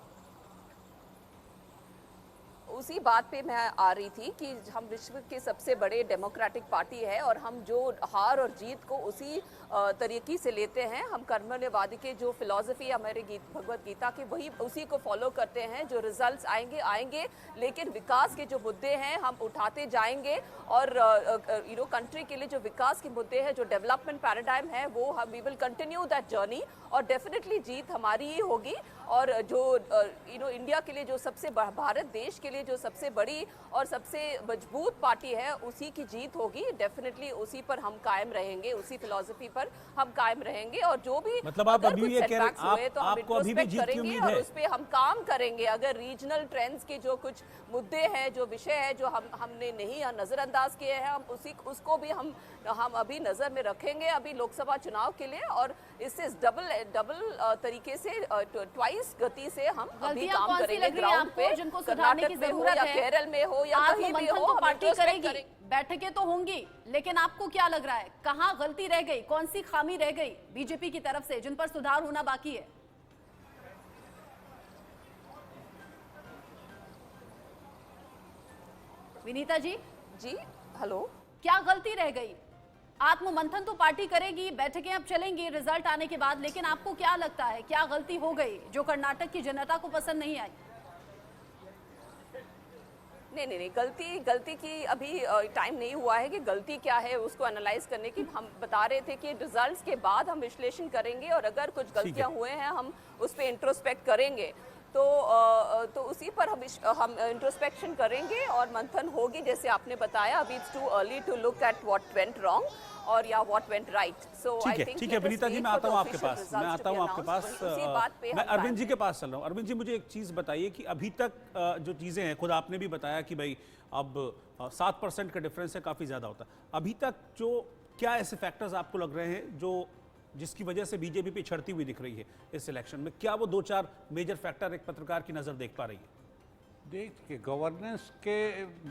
उसी बात पे मैं आ रही थी कि हम विश्व के सबसे बड़े डेमोक्रेटिक पार्टी है और हम जो हार और जीत को उसी तरीके से लेते हैं। हम कर्मण्यवादी के जो फिलॉसफी हमारे भगवत गीता की वही उसी को फॉलो करते हैं। जो रिजल्ट्स आएंगे लेकिन विकास के जो मुद्दे हैं हम उठाते जाएंगे और कंट्री के लिए जो विकास के मुद्दे हैं, जो डेवलपमेंट पैराडाइम है, वो हम we will continue that journey और डेफिनेटली जीत हमारी ही होगी। और जो इंडिया के लिए जो सबसे भारत देश के लिए जो सबसे बड़ी और सबसे मजबूत पार्टी है उसी की जीत होगी। डेफिनेटली उसी पर हम कायम रहेंगे, उसी फिलॉसफी पर हम कायम रहेंगे और जो भी मतलब आप अभी ये कह रहे हैं तो आपको अभी भी जीत की उम्मीद है और उस पे हम काम करेंगे। अगर रीजनल ट्रेंड्स के जो कुछ मुद्दे हैं, जो विषय है जो हमने नहीं नजरअंदाज किए हैं, हम उसको भी हम अभी नजर में रखेंगे अभी लोकसभा चुनाव के लिए। और इससे डबल तरीके से ट्वाइस गति से हम अभी काम करेंगे ग्राउंड पे, जिनको सुधारने की जरूरत या है, केरल में हो या कहीं भी हो, हम पार्टी इंट्रोस्पेक्ट करेगी, बैठकें तो होंगी, लेकिन आपको क्या लग रहा है कहाँ गलती रह गई, कौन सी खामी रह गई बीजेपी की तरफ से जिन पर सुधार होना बाकी है? विनीता जी हेलो, क्या गलती रह गई? आत्ममंथन तो पार्टी करेगी, बैठकें अब चलेंगी रिजल्ट आने के बाद, लेकिन आपको क्या लगता है क्या गलती हो गई जो कर्नाटक की जनता को पसंद नहीं आई? नहीं, गलती की अभी टाइम नहीं हुआ है कि गलती क्या है उसको एनालाइज करने की। हम बता रहे थे कि रिजल्ट्स के बाद हम विश्लेषण करेंगे और अगर कुछ गलतियां हुए हैं हम उस पर इंट्रोस्पेक्ट करेंगे। तो उसी पर हम इंट्रोस्पेक्शन करेंगे और मंथन होगी जैसे आपने बताया। अभी it's too early to look at what went wrong और या what went right. So I think ठीक है विनीता जी, मैं आता हूं आपके पास मैं अरविंद जी के पास चल रहा हूं। अरविंद जी, मुझे एक चीज बताइए कि अभी तक जो चीजें हैं, खुद आपने भी बताया कि भाई अब 7% का डिफरेंस है, काफी ज्यादा होता है। अभी तक जो क्या ऐसे फैक्टर्स आपको लग रहे हैं जो जिसकी वजह से बीजेपी पिछड़ती हुई दिख रही है इस इलेक्शन में? क्या वो 2-4 मेजर फैक्टर एक पत्रकार की नजर देख पा रही है? देखिए, गवर्नेंस के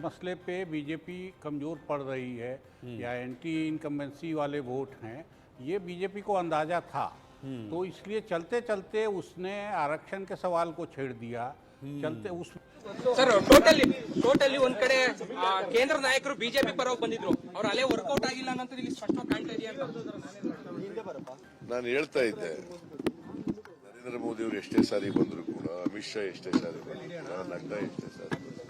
मसले पे बीजेपी कमज़ोर पड़ रही है या एंटी इनकम्बेंसी वाले वोट हैं, ये बीजेपी को अंदाज़ा था। तो इसलिए चलते चलते उसने आरक्षण के सवाल को छेड़ दिया। चलते उस ಸರ್ ಟೋಟಲಿ ಒಂದ್ ಕಡೆ ಕೇಂದ್ರ ನಾಯಕರು ಬಿಜೆಪಿ ಪರವಾಗಿ ಬಂದಿದ್ರು, ಅವ್ರ ಅಲೆ ವರ್ಕೌಟ್ ಆಗಿಲ್ಲ ಅನ್ನೋದು ಇಲ್ಲಿ ಸ್ಪಷ್ಟವಾಗಿ ಕಾಣ್ತಾ ಇದೆಯಾ? ನಾನು ಹೇಳ್ತಾ ಇದ್ದೆ, ನರೇಂದ್ರ ಮೋದಿ ಅವರು ಎಷ್ಟೇ ಸಾರಿ ಬಂದ್ರು ಕೂಡ, ಅಮಿತ್ ಶಾ ಎಷ್ಟೇ ಸಾರಿ ಬಂದ್ರು ಕೂಡ, ನಡ್ಡಾ ಎಷ್ಟೇ ಸಾರಿ ಬಂದ್ರು,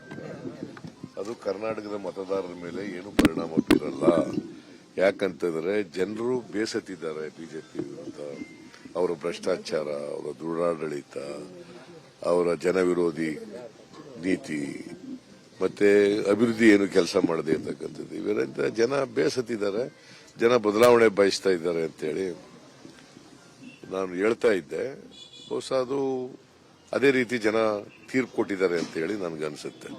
ಅದು ಕರ್ನಾಟಕದ ಮತದಾರರ ಮೇಲೆ ಏನು ಪರಿಣಾಮ ಬೀರಲ್ಲ. ಯಾಕಂತಂದ್ರೆ ಜನರು ಬೇಸತ್ತಿದ್ದಾರೆ ಬಿಜೆಪಿ ವಿರುದ್ಧ. ಅವರ ಭ್ರಷ್ಟಾಚಾರ, ಅವರ ದುರಾಡಳಿತ, ಅವರ ಜನವಿರೋಧಿ ನೀತಿ ಮತ್ತೆ ಅಭಿವೃದ್ಧಿ ಏನು ಕೆಲಸ ಮಾಡದೆ ಇರ್ತಕ್ಕಂಥದ್ದು, ಇವರಿಂದ ಜನ ಬೇಸತ್ತಿದ್ದಾರೆ, ಜನ ಬದಲಾವಣೆ ಬಯಸ್ತಾ ಇದ್ದಾರೆ ಅಂತೇಳಿ ನಾನು ಹೇಳ್ತಾ ಇದ್ದೆ. ಬಹುಶಃ ಅದು ಅದೇ ರೀತಿ ಜನ ತೀರ್ಪು ಕೊಟ್ಟಿದ್ದಾರೆ ಅಂತ ಹೇಳಿ ನನಗನ್ಸುತ್ತೆ.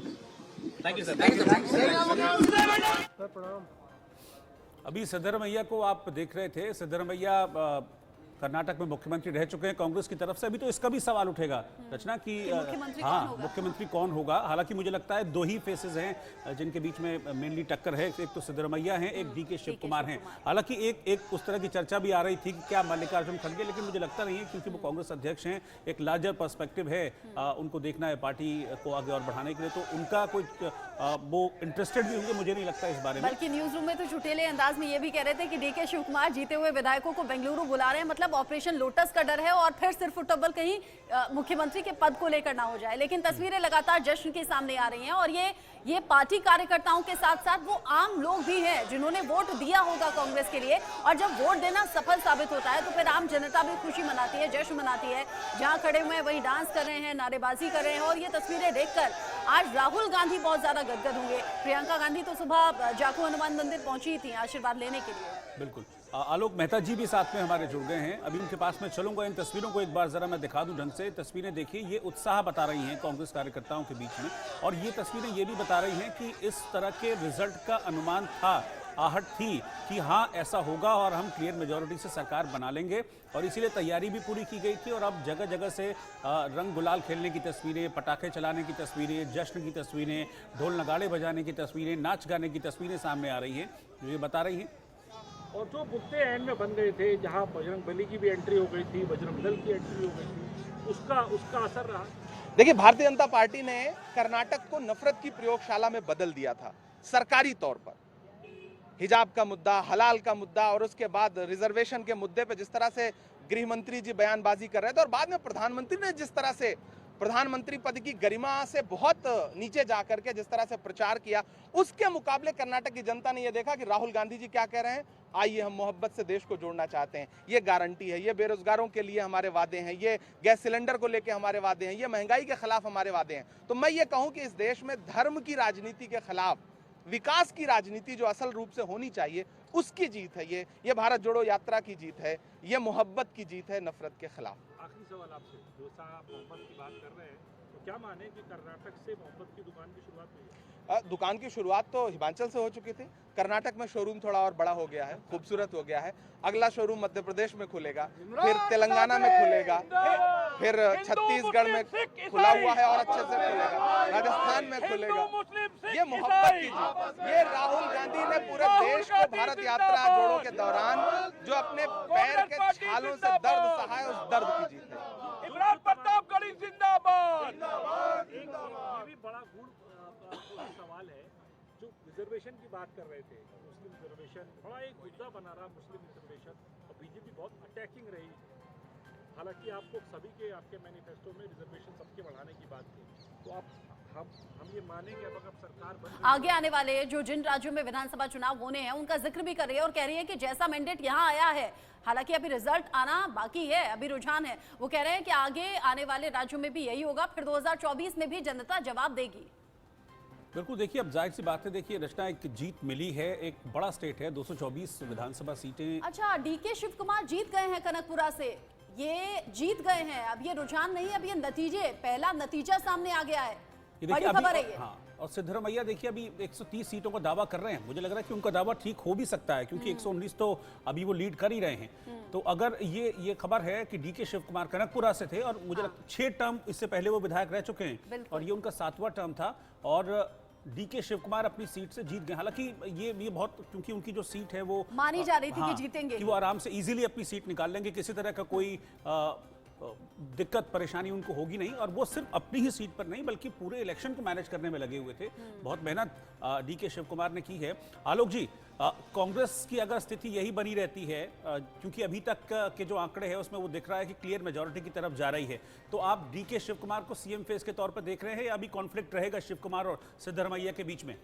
अभी सिद्धरमैया को आप देख रहे थे, सिद्धरमैया कर्नाटक में मुख्यमंत्री रह चुके हैं कांग्रेस की तरफ से। अभी तो इसका भी सवाल उठेगा रचना की मुख्यमंत्री कौन होगा। हालांकि मुझे लगता है 2 ही फेसेस हैं जिनके बीच में मेनली टक्कर है, एक तो सिद्धरमैया हैं, एक डीके शिव कुमार हैं। हालांकि एक उस तरह की चर्चा भी आ रही थी कि क्या मल्लिकार्जुन खड़गे, लेकिन मुझे लगता नहीं है क्योंकि वो कांग्रेस अध्यक्ष हैं, एक लार्जर पर्सपेक्टिव है, उनको देखना है पार्टी को आगे और बढ़ाने के लिए, तो उनका कोई वो इंटरेस्टेड भी होंगे, मुझे नहीं लगता इस बारे में। बल्कि न्यूज रूम में तो छुटेले अंदाज में ये भी कह रहे थे कि डीके शिव कुमार जीते हुए विधायकों को बेंगलुरु बुला रहे हैं, मतलब ऑपरेशन लोटस का डर है और फिर सिर फुटबॉल कहीं मुख्यमंत्री के पद को लेकर ना हो जाए। लेकिन तस्वीरें लगातार जश्न के सामने आ रही हैं और ये पार्टी कार्यकर्ताओं के साथ साथ वो आम लोग भी हैं जिन्होंने वोट दिया होगा कांग्रेस के लिए, और जब वोट देना सफल साबित होता है तो फिर आम जनता भी खुशी मनाती है, जश्न मनाती है। जहां खड़े हुए हैं वहीं डांस कर रहे हैं, नारेबाजी कर रहे हैं। और ये तस्वीरें देखकर आज राहुल गांधी बहुत ज्यादा गदगद होंगे। प्रियंका गांधी तो सुबह जाखू हनुमान मंदिर पहुंची थी आशीर्वाद लेने के लिए। बिल्कुल, आलोक मेहता जी भी साथ में हमारे जुड़ गए हैं, अभी उनके पास में चलूंगा। इन तस्वीरों को एक बार जरा मैं दिखा दूं ढंग से। तस्वीरें देखिए, ये उत्साह बता रही हैं कांग्रेस कार्यकर्ताओं के बीच में, और ये तस्वीरें ये भी बता रही हैं कि इस तरह के रिजल्ट का अनुमान था, आहट थी कि हाँ ऐसा होगा और हम क्लियर मेजॉरिटी से सरकार बना लेंगे, और इसीलिए तैयारी भी पूरी की गई थी। और अब जगह जगह से रंग गुलाल खेलने की तस्वीरें, पटाखे चलाने की तस्वीरें, जश्न की तस्वीरें, ढोल नगाड़े बजाने की तस्वीरें, नाच गाने की तस्वीरें सामने आ रही हैं, जो ये बता रही हैं। और जो मुद्दे एंड में बन गए थे, जहां बजरंग बली की भी एंट्री हो गई थी, बजरंग दल की एंट्री हो गई थी, उसका असर रहा। देखिए, भारतीय जनता पार्टी ने कर्नाटक को नफरत की प्रयोगशाला में बदल दिया था सरकारी तौर पर। हिजाब का मुद्दा, हलाल का मुद्दा और उसके बाद रिजर्वेशन के मुद्दे पे जिस तरह से गृह मंत्री जी बयानबाजी कर रहे थे और बाद में प्रधानमंत्री ने जिस तरह से प्रधानमंत्री पद की गरिमा से बहुत नीचे जाकर के जिस तरह से प्रचार किया, उसके मुकाबले कर्नाटक की जनता ने यह देखा कि राहुल गांधी जी क्या कह रहे हैं, आइए हम मोहब्बत से देश को जोड़ना चाहते हैं, ये गारंटी है, ये बेरोजगारों के लिए हमारे वादे हैं, ये गैस सिलेंडर को लेकर हमारे वादे हैं, ये महंगाई के खिलाफ हमारे वादे हैं। तो मैं ये कहूं कि इस देश में धर्म की राजनीति के खिलाफ विकास की राजनीति जो असल रूप से होनी चाहिए, उसकी जीत है ये भारत जोड़ो यात्रा की जीत है, ये मोहब्बत की जीत है नफरत के खिलाफ। आखिरी सवाल आपसे, जो साहब मोहब्बत की बात कर रहे हैं, तो क्या माने कि कर्नाटक से मोहब्बत की दुकान की शुरुआत हुई है? दुकान की शुरुआत तो हिमाचल से हो चुकी थी। कर्नाटक में शोरूम थोड़ा और बड़ा हो गया है, खूबसूरत हो गया है। अगला शोरूम मध्य प्रदेश में खुलेगा, फिर तेलंगाना में खुलेगा, फिर छत्तीसगढ़ में खुला हुआ है और अच्छे से खुलेगा, राजस्थान में खुलेगा। ये मोहब्बत की जीत, ये राहुल गांधी ने पूरे देश को भारत यात्रा जोड़ो के दौरान जो अपने पैर के छालों से दर्द सहा है, उस दर्द की जीत है। इमरान प्रतापगढ़ी जिंदाबाद। ये भी बड़ा गुड़ सवाल है, जो रिजर्वेशन की बात कर रहे थे, मुस्लिम रिजर्वेशन बड़ा एक मुद्दा बना रहा, मुस्लिम रिजर्वेशन, और बीजेपी बहुत अटैकिंग रही। हालांकि आपको सभी के आपके मैनिफेस्टो में रिजर्वेशन सबके बढ़ाने की बात थी, तो आप हम ये मानेंगे अब अगर सरकार बन आगे आने वाले जो जिन राज्यों में विधानसभा चुनाव होने हैं उनका जिक्र भी कर रही है और कह रही है कि जैसा मैंडेट यहाँ आया है, हालांकि अभी रिजल्ट आना बाकी है, अभी रुझान है, वो कह रहे हैं कि आगे आने वाले राज्यों में भी यही होगा, फिर 2024 में भी जनता जवाब देगी। बिल्कुल, देखिए अब जाहिर सी बात है, देखिए रचना एक जीत मिली है, एक बड़ा स्टेट है, 224 विधानसभा सीटें। अच्छा, डीके शिव कुमार जीत गए हैं कनकपुरा से, ये जीत गए हैं, अब ये रुझान नहीं, अब ये नतीजे, पहला नतीजा सामने आ गया है, बड़ी खबर है ये। हाँ, और सिद्धरमैया देखिए अभी 130 सीटों का दावा कर रहे हैं, मुझे लग रहा है कि उनका दावा ठीक हो भी सकता है, क्योंकि 119 तो अभी वो लीड कर ही रहे हैं। तो अगर ये खबर है कि डीके शिव कुमार कनकपुरा से थे और मुझे लगता है 6 टर्म इससे पहले वो विधायक रह चुके हैं और ये उनका 7वां टर्म था, और डीके शिव कुमार अपनी सीट से जीत गए। हालांकि ये बहुत, क्योंकि उनकी जो सीट है वो मानी जा रही थी कि जीतेंगे, कि वो आराम से इजीली अपनी सीट निकाल लेंगे, किसी तरह का कोई दिक्कत परेशानी उनको होगी नहीं, और वो सिर्फ अपनी ही सीट पर नहीं बल्कि पूरे इलेक्शन को मैनेज करने में लगे हुए थे। बहुत मेहनत डीके शिव कुमार ने की है। आलोक जी, कांग्रेस की अगर स्थिति यही बनी रहती है, क्योंकि अभी तक के जो आंकड़े हैं उसमें वो दिख रहा है कि क्लियर मेजॉरिटी की तरफ जा रही है, तो आप डीके शिव कुमार को सीएम फेस के तौर पर देख रहे हैं या अभी कॉन्फ्लिक्ट रहेगा शिव कुमार और सिद्धरमैया के बीच में?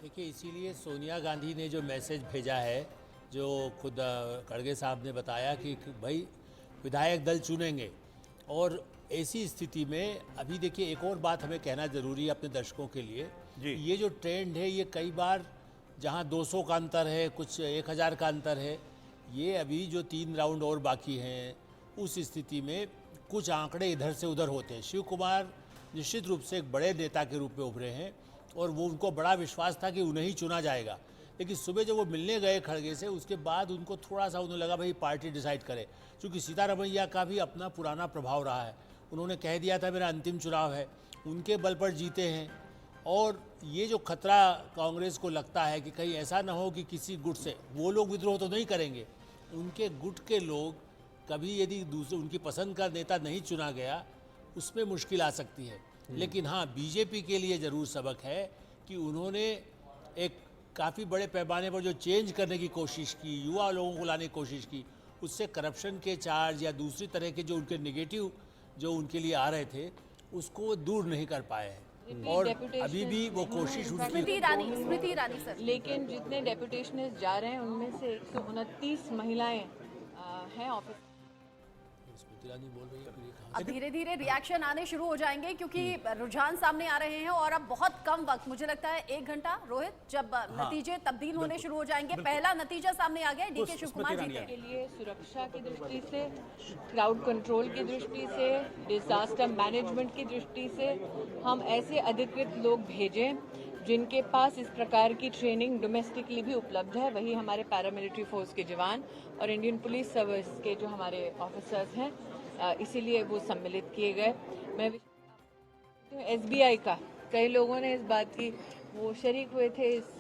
देखिए, इसीलिए सोनिया गांधी ने जो मैसेज भेजा है, जो खुद खड़गे साहब ने बताया कि भाई विधायक दल चुनेंगे, और ऐसी स्थिति में अभी देखिए एक और बात हमें कहना ज़रूरी है अपने दर्शकों के लिए, ये जो ट्रेंड है, ये कई बार जहां 200 का अंतर है, कुछ 1000 का अंतर है, ये अभी जो 3 राउंड और बाकी हैं, उस स्थिति में कुछ आंकड़े इधर से उधर होते हैं। शिव कुमार निश्चित रूप से एक बड़े नेता के रूप में उभरे हैं और वो उनको बड़ा विश्वास था कि उन्हें ही चुना जाएगा, लेकिन सुबह जब वो मिलने गए खड़गे से, उसके बाद उनको थोड़ा सा उन्हें लगा भाई पार्टी डिसाइड करे, क्योंकि सीतारमैया का भी अपना पुराना प्रभाव रहा है। उन्होंने कह दिया था मेरा अंतिम चुनाव है, उनके बल पर जीते हैं, और ये जो खतरा कांग्रेस को लगता है कि कहीं ऐसा ना हो कि किसी गुट से, वो लोग विद्रोह तो नहीं करेंगे, उनके गुट के लोग कभी यदि दूसरे उनकी पसंद का नेता नहीं चुना गया, उसमें मुश्किल आ सकती है। लेकिन हाँ, बीजेपी के लिए ज़रूर सबक है कि उन्होंने एक काफ़ी बड़े पैमाने पर जो चेंज करने की कोशिश की, युवा लोगों को लाने की कोशिश की, उससे करप्शन के चार्ज या दूसरी तरह के जो उनके नेगेटिव जो उनके लिए आ रहे थे, उसको दूर नहीं कर पाए हैं, और अभी भी वो कोशिश उनकी। स्मृति ईरानी सर, लेकिन जितने डेपुटेशनिस्ट जा रहे हैं उनमें से 129 महिलाएं हैं ऑफिस। स्मृति ईरानी बोल रही है, अब धीरे धीरे रिएक्शन आने शुरू हो जाएंगे, क्योंकि रुझान सामने आ रहे हैं और अब बहुत कम वक्त, मुझे लगता है 1 घंटा रोहित, जब नतीजे तब्दील होने शुरू हो जाएंगे। पहला नतीजा सामने आ गया, डीके शिव कुमार जीते। के लिए सुरक्षा की दृष्टि से, क्राउड कंट्रोल की दृष्टि से, डिजास्टर मैनेजमेंट की दृष्टि से हम ऐसे अधिकृत लोग भेजें जिनके पास इस प्रकार की ट्रेनिंग डोमेस्टिकली भी उपलब्ध है। वही हमारे पैरामिलिट्री फोर्स के जवान और इंडियन पुलिस सर्विस के जो हमारे ऑफिसर्स हैं, इसीलिए वो सम्मिलित किए गए। मैं SBI का कई लोगों ने इस बात की वो शरीक हुए थे इस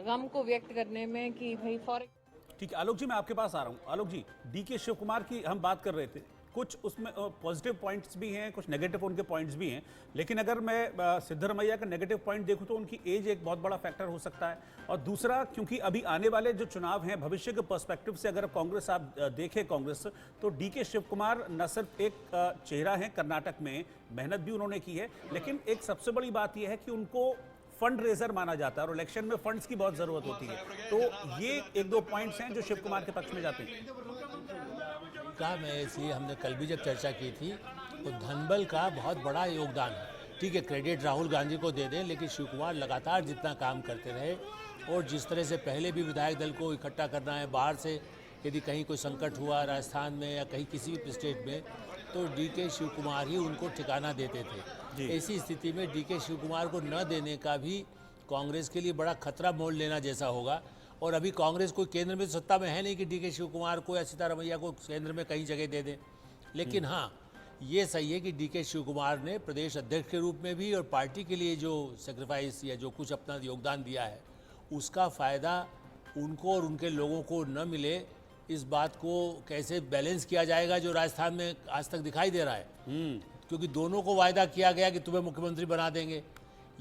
गम को व्यक्त करने में कि भाई फॉरेक्स। ठीक है आलोक जी, मैं आपके पास आ रहा हूँ। आलोक जी, डीके शिव कुमार की हम बात कर रहे थे, कुछ उसमें पॉजिटिव पॉइंट्स भी हैं, कुछ नेगेटिव उनके पॉइंट्स भी हैं। लेकिन अगर मैं सिद्धरमैया का नेगेटिव पॉइंट देखूं तो उनकी एज एक बहुत बड़ा फैक्टर हो सकता है। और दूसरा, क्योंकि अभी आने वाले जो चुनाव हैं, भविष्य के पर्सपेक्टिव से अगर कांग्रेस आप देखें कांग्रेस, तो डीके शिव कुमार न सिर्फ एक चेहरा है कर्नाटक में, मेहनत भी उन्होंने की है, लेकिन एक सबसे बड़ी बात यह है कि उनको फंड रेजर माना जाता है और इलेक्शन में फंड्स की बहुत जरूरत होती है। तो ये एक दो पॉइंट्स हैं जो शिव कुमार के पक्ष में जाते हैं। कहा मैं इसलिए हमने कल भी जब चर्चा की थी, तो धनबल का बहुत बड़ा योगदान है। ठीक है, क्रेडिट राहुल गांधी को दे दें, लेकिन शिव कुमार लगातार जितना काम करते रहे और जिस तरह से पहले भी विधायक दल को इकट्ठा करना है बाहर से, यदि कहीं कोई संकट हुआ राजस्थान में या कहीं किसी भी स्टेट में, तो डीके शिव कुमार ही उनको ठिकाना देते थे। ऐसी स्थिति में डीके शिव कुमार को न देने का भी कांग्रेस के लिए बड़ा खतरा मोल लेना जैसा होगा। और अभी कांग्रेस कोई केंद्र में सत्ता में है नहीं कि डीके शिव कुमार को या सीतारमैया को केंद्र में कहीं जगह दे दें। लेकिन हाँ, ये सही है कि डीके शिव कुमार ने प्रदेश अध्यक्ष के रूप में भी और पार्टी के लिए जो सेक्रीफाइस या जो कुछ अपना योगदान दिया है, उसका फ़ायदा उनको और उनके लोगों को न मिले, इस बात को कैसे बैलेंस किया जाएगा जो राजस्थान में आज तक दिखाई दे रहा है। क्योंकि दोनों को वायदा किया गया कि तुम्हें मुख्यमंत्री बना देंगे।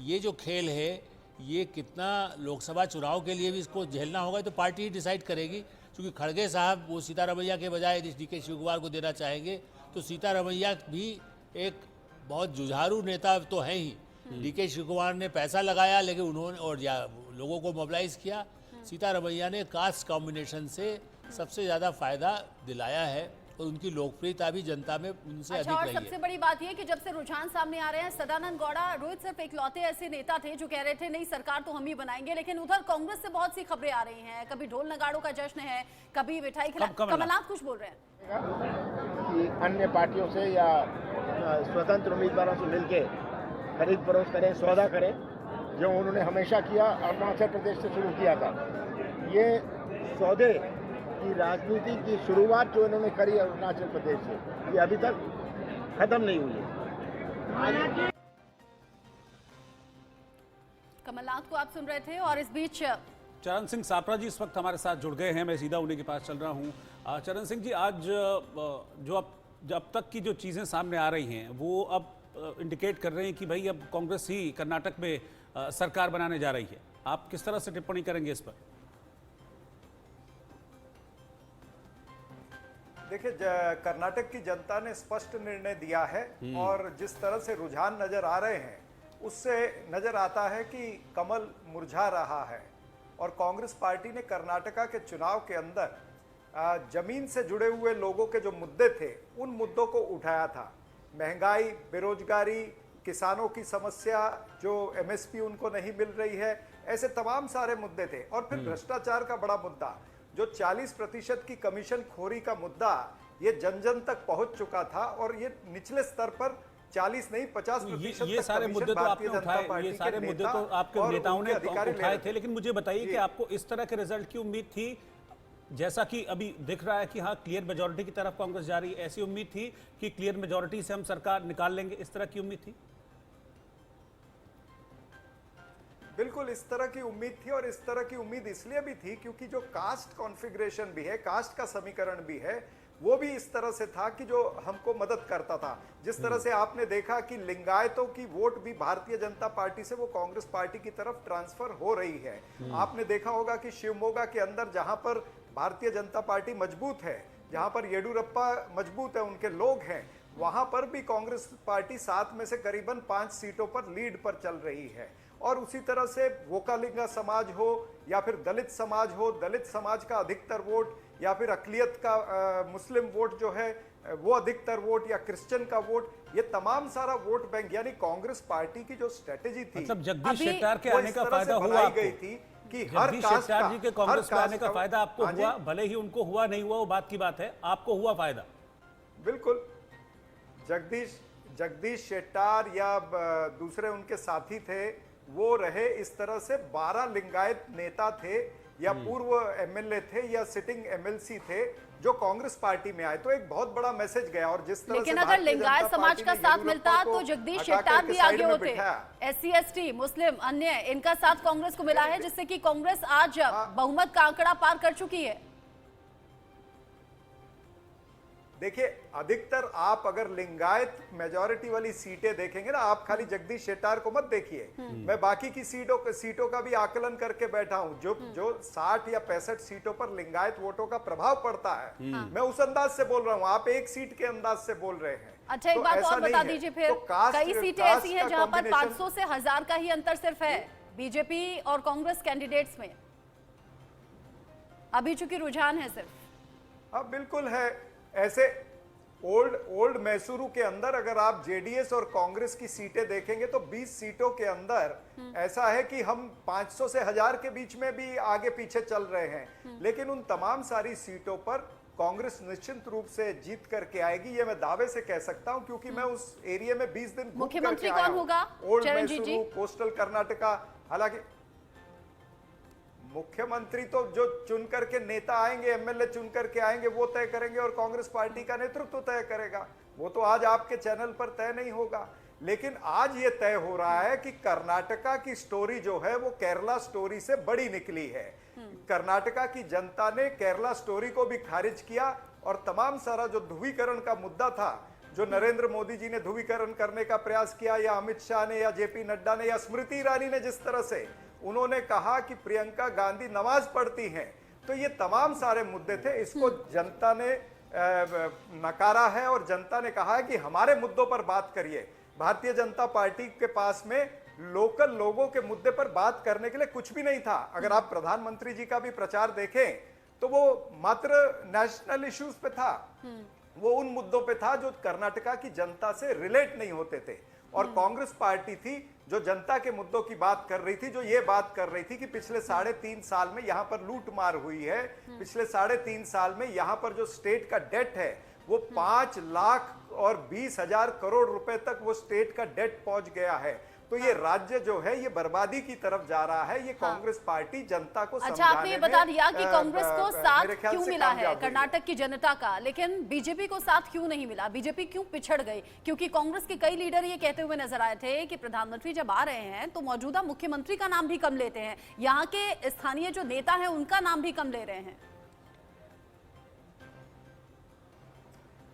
ये जो खेल है, ये कितना लोकसभा चुनाव के लिए भी इसको झेलना होगा, तो पार्टी ही डिसाइड करेगी। क्योंकि खड़गे साहब वो सीतारमैया के बजाय डीके शिव कुमार को देना चाहेंगे, तो सीतारमैया भी एक बहुत जुझारू नेता तो है ही। डीके शिव कुमार ने पैसा लगाया, लेकिन उन्होंने और या लोगों को मोबिलाइज किया। सीतारमैया ने कास्ट कॉम्बिनेशन से सबसे ज़्यादा फायदा दिलाया है और उनकी लोकप्रियता भी जनता में उनसे अधिक और रही सबसे है। बड़ी बात यह कि जब से रुझान सामने आ रहे हैं, सदानंद गौड़ा, रोहित सिर्फ इकलौते ऐसे नेता थे जो कह रहे थे नहीं सरकार तो हम ही बनाएंगे, लेकिन उधर कांग्रेस से बहुत सी खबरें आ रही हैं, कभी ढोल नगाड़ों का जश्न है, कभी मिठाई खिला। कमलनाथ कुछ बोल रहे हैं कि अन्य पार्टियों से या स्वतंत्र उम्मीदवारों से मिलकर खरीद फरोख्त करें, सौदा करें, जो उन्होंने हमेशा किया, अरुणाचल प्रदेश से शुरू किया था। ये सौदे की राजनीति की शुरुआत जो इन्होंने करी अरुणाचल प्रदेश से, ये अभी तक खत्म नहीं हुई है। कमलनाथ को आप सुन रहे थे। और इस बीच चरण सिंह सापरा जी इस वक्त हमारे साथ जुड़ गए हैं, मैं सीधा उन्हीं के पास चल रहा हूं। चरण सिंह जी, आज जो अब तक की जो चीज़ें सामने आ रही हैं, वो अब इंडिकेट कर रहे हैं कि भाई अब कांग्रेस ही कर्नाटक में सरकार बनाने जा रही है। आप किस तरह से टिप्पणी करेंगे इस पर? देखिए, कर्नाटक की जनता ने स्पष्ट निर्णय दिया है और जिस तरह से रुझान नजर आ रहे हैं, उससे नजर आता है कि कमल मुरझा रहा है। और कांग्रेस पार्टी ने कर्नाटका के चुनाव के अंदर जमीन से जुड़े हुए लोगों के जो मुद्दे थे, उन मुद्दों को उठाया था। महंगाई, बेरोजगारी, किसानों की समस्या, जो एमएसपी उनको नहीं मिल रही है, ऐसे तमाम सारे मुद्दे थे। और फिर भ्रष्टाचार का बड़ा मुद्दा, जो 40% की कमीशन खोरी का मुद्दा, ये जन जन तक पहुंच चुका था और ये निचले स्तर पर 40 नहीं 50% ये सारे मुद्दे तो आपने उठाए, ये सारे मुद्दे तो आपके नेताओं ने उठाए थे। लेकिन मुझे बताइए कि आपको इस तरह के रिजल्ट की उम्मीद थी, जैसा कि अभी दिख रहा है कि हाँ क्लियर मेजोरिटी की तरफ कांग्रेस जा रही है, ऐसी उम्मीद थी कि क्लियर मेजोरिटी से हम सरकार निकाल लेंगे, इस तरह की उम्मीद थी? बिल्कुल इस तरह की उम्मीद थी। और इस तरह की उम्मीद इसलिए भी थी क्योंकि जो कास्ट कॉन्फ़िगरेशन भी है, कास्ट का समीकरण भी है, वो भी इस तरह से था कि जो हमको मदद करता था। जिस तरह से आपने देखा कि लिंगायतों की वोट भी भारतीय जनता पार्टी से वो कांग्रेस पार्टी की तरफ ट्रांसफर हो रही है। आपने देखा होगा कि शिवमोगा के अंदर जहां पर भारतीय जनता पार्टी मजबूत है, जहां पर येडुरप्पा मजबूत है, उनके लोग हैं, वहां पर भी कांग्रेस पार्टी 7 में से करीबन 5 सीटों पर लीड पर चल रही है। और उसी तरह से वोकालिंगा समाज हो या फिर दलित समाज हो, दलित समाज का अधिकतर वोट, या फिर अकलियत का मुस्लिम वोट जो है वो अधिकतर वोट, या क्रिश्चियन का वोट, ये तमाम सारा वोट बैंक, यानी कांग्रेस पार्टी की जो स्ट्रेटेजी थी, मतलब जगदीश शेट्टार के आने का फायदा हुआ आपको? गई थी कि हर कास्ट का, जी के कांग्रेस में आने का फायदा आपको हुआ, भले ही उनको हुआ नहीं हुआ वो बात की बात है, आपको हुआ फायदा? बिल्कुल। जगदीश शेट्टार या दूसरे उनके साथी थे, वो रहे इस तरह से 12 लिंगायत नेता थे या पूर्व एमएलए थे या सिटिंग एमएलसी थे जो कांग्रेस पार्टी में आए। तो एक बहुत बड़ा मैसेज गया। और जिस तरह लेकिन अगर लिंगायत समाज का साथ मिलता तो जगदीश शेट्टार भी आगे होते। SC ST मुस्लिम अन्य इनका साथ कांग्रेस को मिला है, जिससे कि कांग्रेस आज बहुमत का आंकड़ा पार कर चुकी है। देखिए, अधिकतर आप अगर लिंगायत मेजॉरिटी वाली सीटें देखेंगे ना, आप खाली जगदीश शेट्टार को मत देखिए, मैं बाकी की सीटों का भी आकलन करके बैठा हूं। जो 60 या 65 सीटों पर लिंगायत वोटों का प्रभाव पड़ता है, मैं उस अंदाज से बोल रहा हूं, आप एक सीट के अंदाज से बोल रहे हैं। अच्छा, एक बात और बता दीजिए फिर, कई सीटें ऐसी हैं जहां पर 500 से 1000 का ही अंतर सिर्फ है बीजेपी और कांग्रेस कैंडिडेट्स में, अभी चूंकि रुझान है सिर्फ। हाँ बिल्कुल है। ऐसे ओल्ड मैसूरू के अंदर अगर आप जेडीएस और कांग्रेस की सीटें देखेंगे तो 20 सीटों के अंदर ऐसा है कि हम 500 से 1000 के बीच में भी आगे पीछे चल रहे हैं, लेकिन उन तमाम सारी सीटों पर कांग्रेस निश्चित रूप से जीत करके आएगी, ये मैं दावे से कह सकता हूं, क्योंकि मैं उस एरिया में 20 दिन घूम मुख्यमंत्री करके आया कौन होगा? हूं। ओल्ड चरणजीत जी? मैसूरू, कोस्टल कर्नाटका। हालांकि मुख्यमंत्री तो जो चुन करके नेता आएंगे, एमएलए चुन करके आएंगे, वो तय करेंगे और कांग्रेस पार्टी का नेतृत्व तय करेगा। वो तो आज आपके चैनल पर तय नहीं होगा, लेकिन आज ये तय हो रहा है कि कर्नाटका की स्टोरी जो है वो केरला स्टोरी से बड़ी निकली है। कर्नाटका की जनता ने केरला स्टोरी को भी खारिज किया और तमाम सारा जो ध्रुवीकरण का मुद्दा था, जो नरेंद्र मोदी जी ने ध्रुवीकरण करने का प्रयास किया, या अमित शाह ने, या जेपी नड्डा ने, या स्मृति ईरानी ने, जिस तरह से उन्होंने कहा कि प्रियंका गांधी नमाज पढ़ती हैं, तो ये तमाम सारे मुद्दे थे। इसको जनता ने नकारा है और जनता ने कहा है कि हमारे मुद्दों पर बात करिए। भारतीय जनता पार्टी के पास में लोकल लोगों के मुद्दे पर बात करने के लिए कुछ भी नहीं था। अगर आप प्रधानमंत्री जी का भी प्रचार देखें तो वो मात्र नेशनल इश्यूज पे था, वो उन मुद्दों पे था जो कर्नाटका की जनता से रिलेट नहीं होते थे। और कांग्रेस पार्टी थी जो जनता के मुद्दों की बात कर रही थी, जो ये बात कर रही थी कि पिछले 3.5 साल में यहाँ पर लूट मार हुई है, पिछले 3.5 साल में यहाँ पर जो स्टेट का डेट है वो 5,20,000 करोड़ रुपए तक वो स्टेट का डेट पहुंच गया है। तो ये राज्य जो है ये बर्बादी की तरफ जा रहा है। ये कांग्रेस पार्टी जनता को अच्छा, आपने ये बता दिया कि कांग्रेस को साथ क्यों मिला है कर्नाटक की जनता का, लेकिन बीजेपी को साथ क्यों नहीं मिला? बीजेपी क्यों पिछड़ गई? क्योंकि कांग्रेस के कई लीडर ये कहते हुए नजर आए थे कि प्रधानमंत्री जब आ रहे हैं तो मौजूदा मुख्यमंत्री का नाम भी कम लेते हैं, यहाँ के स्थानीय जो नेता है उनका नाम भी कम ले रहे हैं।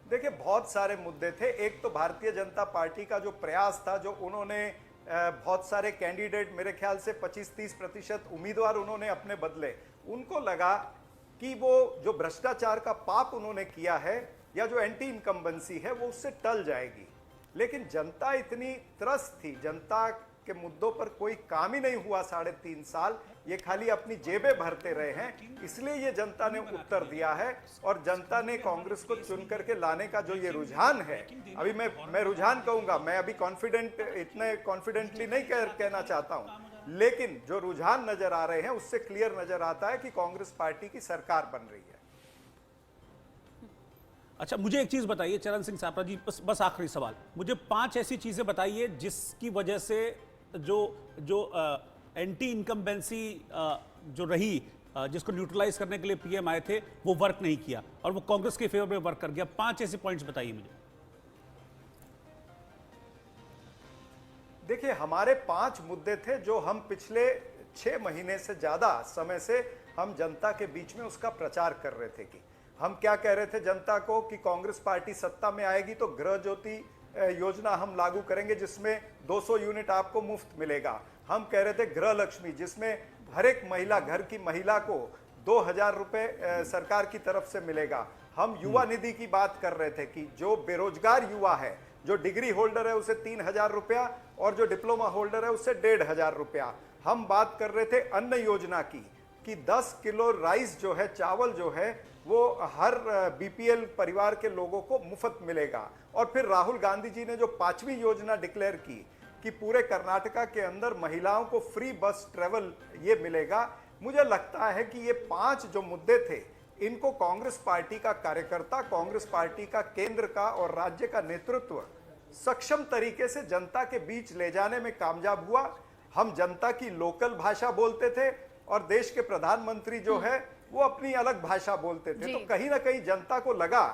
देखिए, बहुत सारे मुद्दे थे। एक तो भारतीय जनता पार्टी का जो प्रयास था, जो उन्होंने बहुत सारे कैंडिडेट, मेरे ख्याल से 25-30% उम्मीदवार उन्होंने अपने बदले। उनको लगा कि वो जो भ्रष्टाचार का पाप उन्होंने किया है या जो एंटी इनकम्बेंसी है वो उससे टल जाएगी, लेकिन जनता इतनी त्रस्त थी, जनता के मुद्दों पर कोई काम ही नहीं हुआ 3.5 साल, ये खाली अपनी जेबें भरते रहे हैं। इसलिए ये जनता ने उत्तर दिया है और जनता ने कांग्रेस को चुन करके लाने का जो ये रुझान है, अभी मैं रुझान कहूंगा, मैं अभी इतने कॉन्फिडेंटली नहीं कहना चाहता हूं, लेकिन जो रुझान नजर आ रहे हैं उससे क्लियर नजर आता है कि कांग्रेस पार्टी की सरकार बन रही है। अच्छा, मुझे एक चीज बताइए चरण सिंह सापरा जी, बस आखिरी सवाल, मुझे 5 ऐसी चीजें बताइए जिसकी वजह से जो एंटी इनकम्बेंसी जो रही, जिसको न्यूट्रलाइज करने के लिए पीएम आए थे, वो वर्क नहीं किया और वो कांग्रेस के फेवर में वर्क कर गया। 5 ऐसे पॉइंट्स बताइए मुझे। देखिए, हमारे 5 मुद्दे थे जो हम पिछले 6 महीने से ज्यादा समय से हम जनता के बीच में उसका प्रचार कर रहे थे कि हम क्या कह रहे थे जनता को कि कांग्रेस पार्टी सत्ता में आएगी तो गृह ज्योति योजना हम लागू करेंगे जिसमें 200 यूनिट आपको मुफ्त मिलेगा। हम कह रहे थे गृह लक्ष्मी, जिसमें हर एक महिला, घर की महिला को 2,000 रुपए सरकार की तरफ से मिलेगा। हम युवा निधि की बात कर रहे थे कि जो बेरोजगार युवा है, जो डिग्री होल्डर है उसे 3,000 रुपया और जो डिप्लोमा होल्डर है उससे 1,500 रुपया। हम बात कर रहे थे अन्न योजना की कि 10 किलो राइस जो है, चावल जो है, वो हर बीपीएल परिवार के लोगों को मुफ्त मिलेगा। और फिर राहुल गांधी जी ने जो 5वीं योजना डिक्लेयर की कि पूरे कर्नाटका के अंदर महिलाओं को फ्री बस ट्रेवल ये मिलेगा। मुझे लगता है कि ये 5 जो मुद्दे थे, इनको कांग्रेस पार्टी का कार्यकर्ता, कांग्रेस पार्टी का केंद्र का और राज्य का नेतृत्व सक्षम तरीके से जनता के बीच ले जाने में कामयाब हुआ। हम जनता की लोकल भाषा बोलते थे और देश के प्रधानमंत्री जो है वो अपनी अलग भाषा बोलते थे। जी। तो कहीं ना कहीं जनता को लगा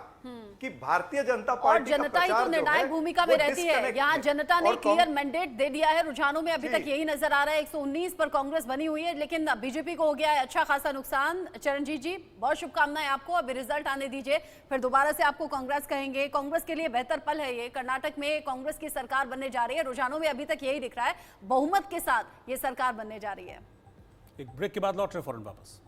कि भारतीय जनता और पार्टी का जनता ही तो प्रचार जो निर्णायक है, भूमिका में वो रहती है। disconnect यहाँ जनता ने और क्लियर मैंडेट दे दिया है। रुझानों में अभी जी। तक यही नजर आ रहा है, 119 पर कांग्रेस बनी हुई है, लेकिन बीजेपी को हो गया है अच्छा खासा नुकसान। चरणजीत जी, बहुत शुभकामनाएं आपको, अभी रिजल्ट आने दीजिए, फिर दोबारा से आपको कांग्रेस कहेंगे। कांग्रेस के लिए बेहतर पल है ये, कर्नाटक में कांग्रेस की सरकार बनने जा रही है। रुझानों में अभी तक यही दिख रहा है, बहुमत के साथ ये सरकार बनने जा रही है। एक ब्रेक के बाद लौट रहे फौरन वापस।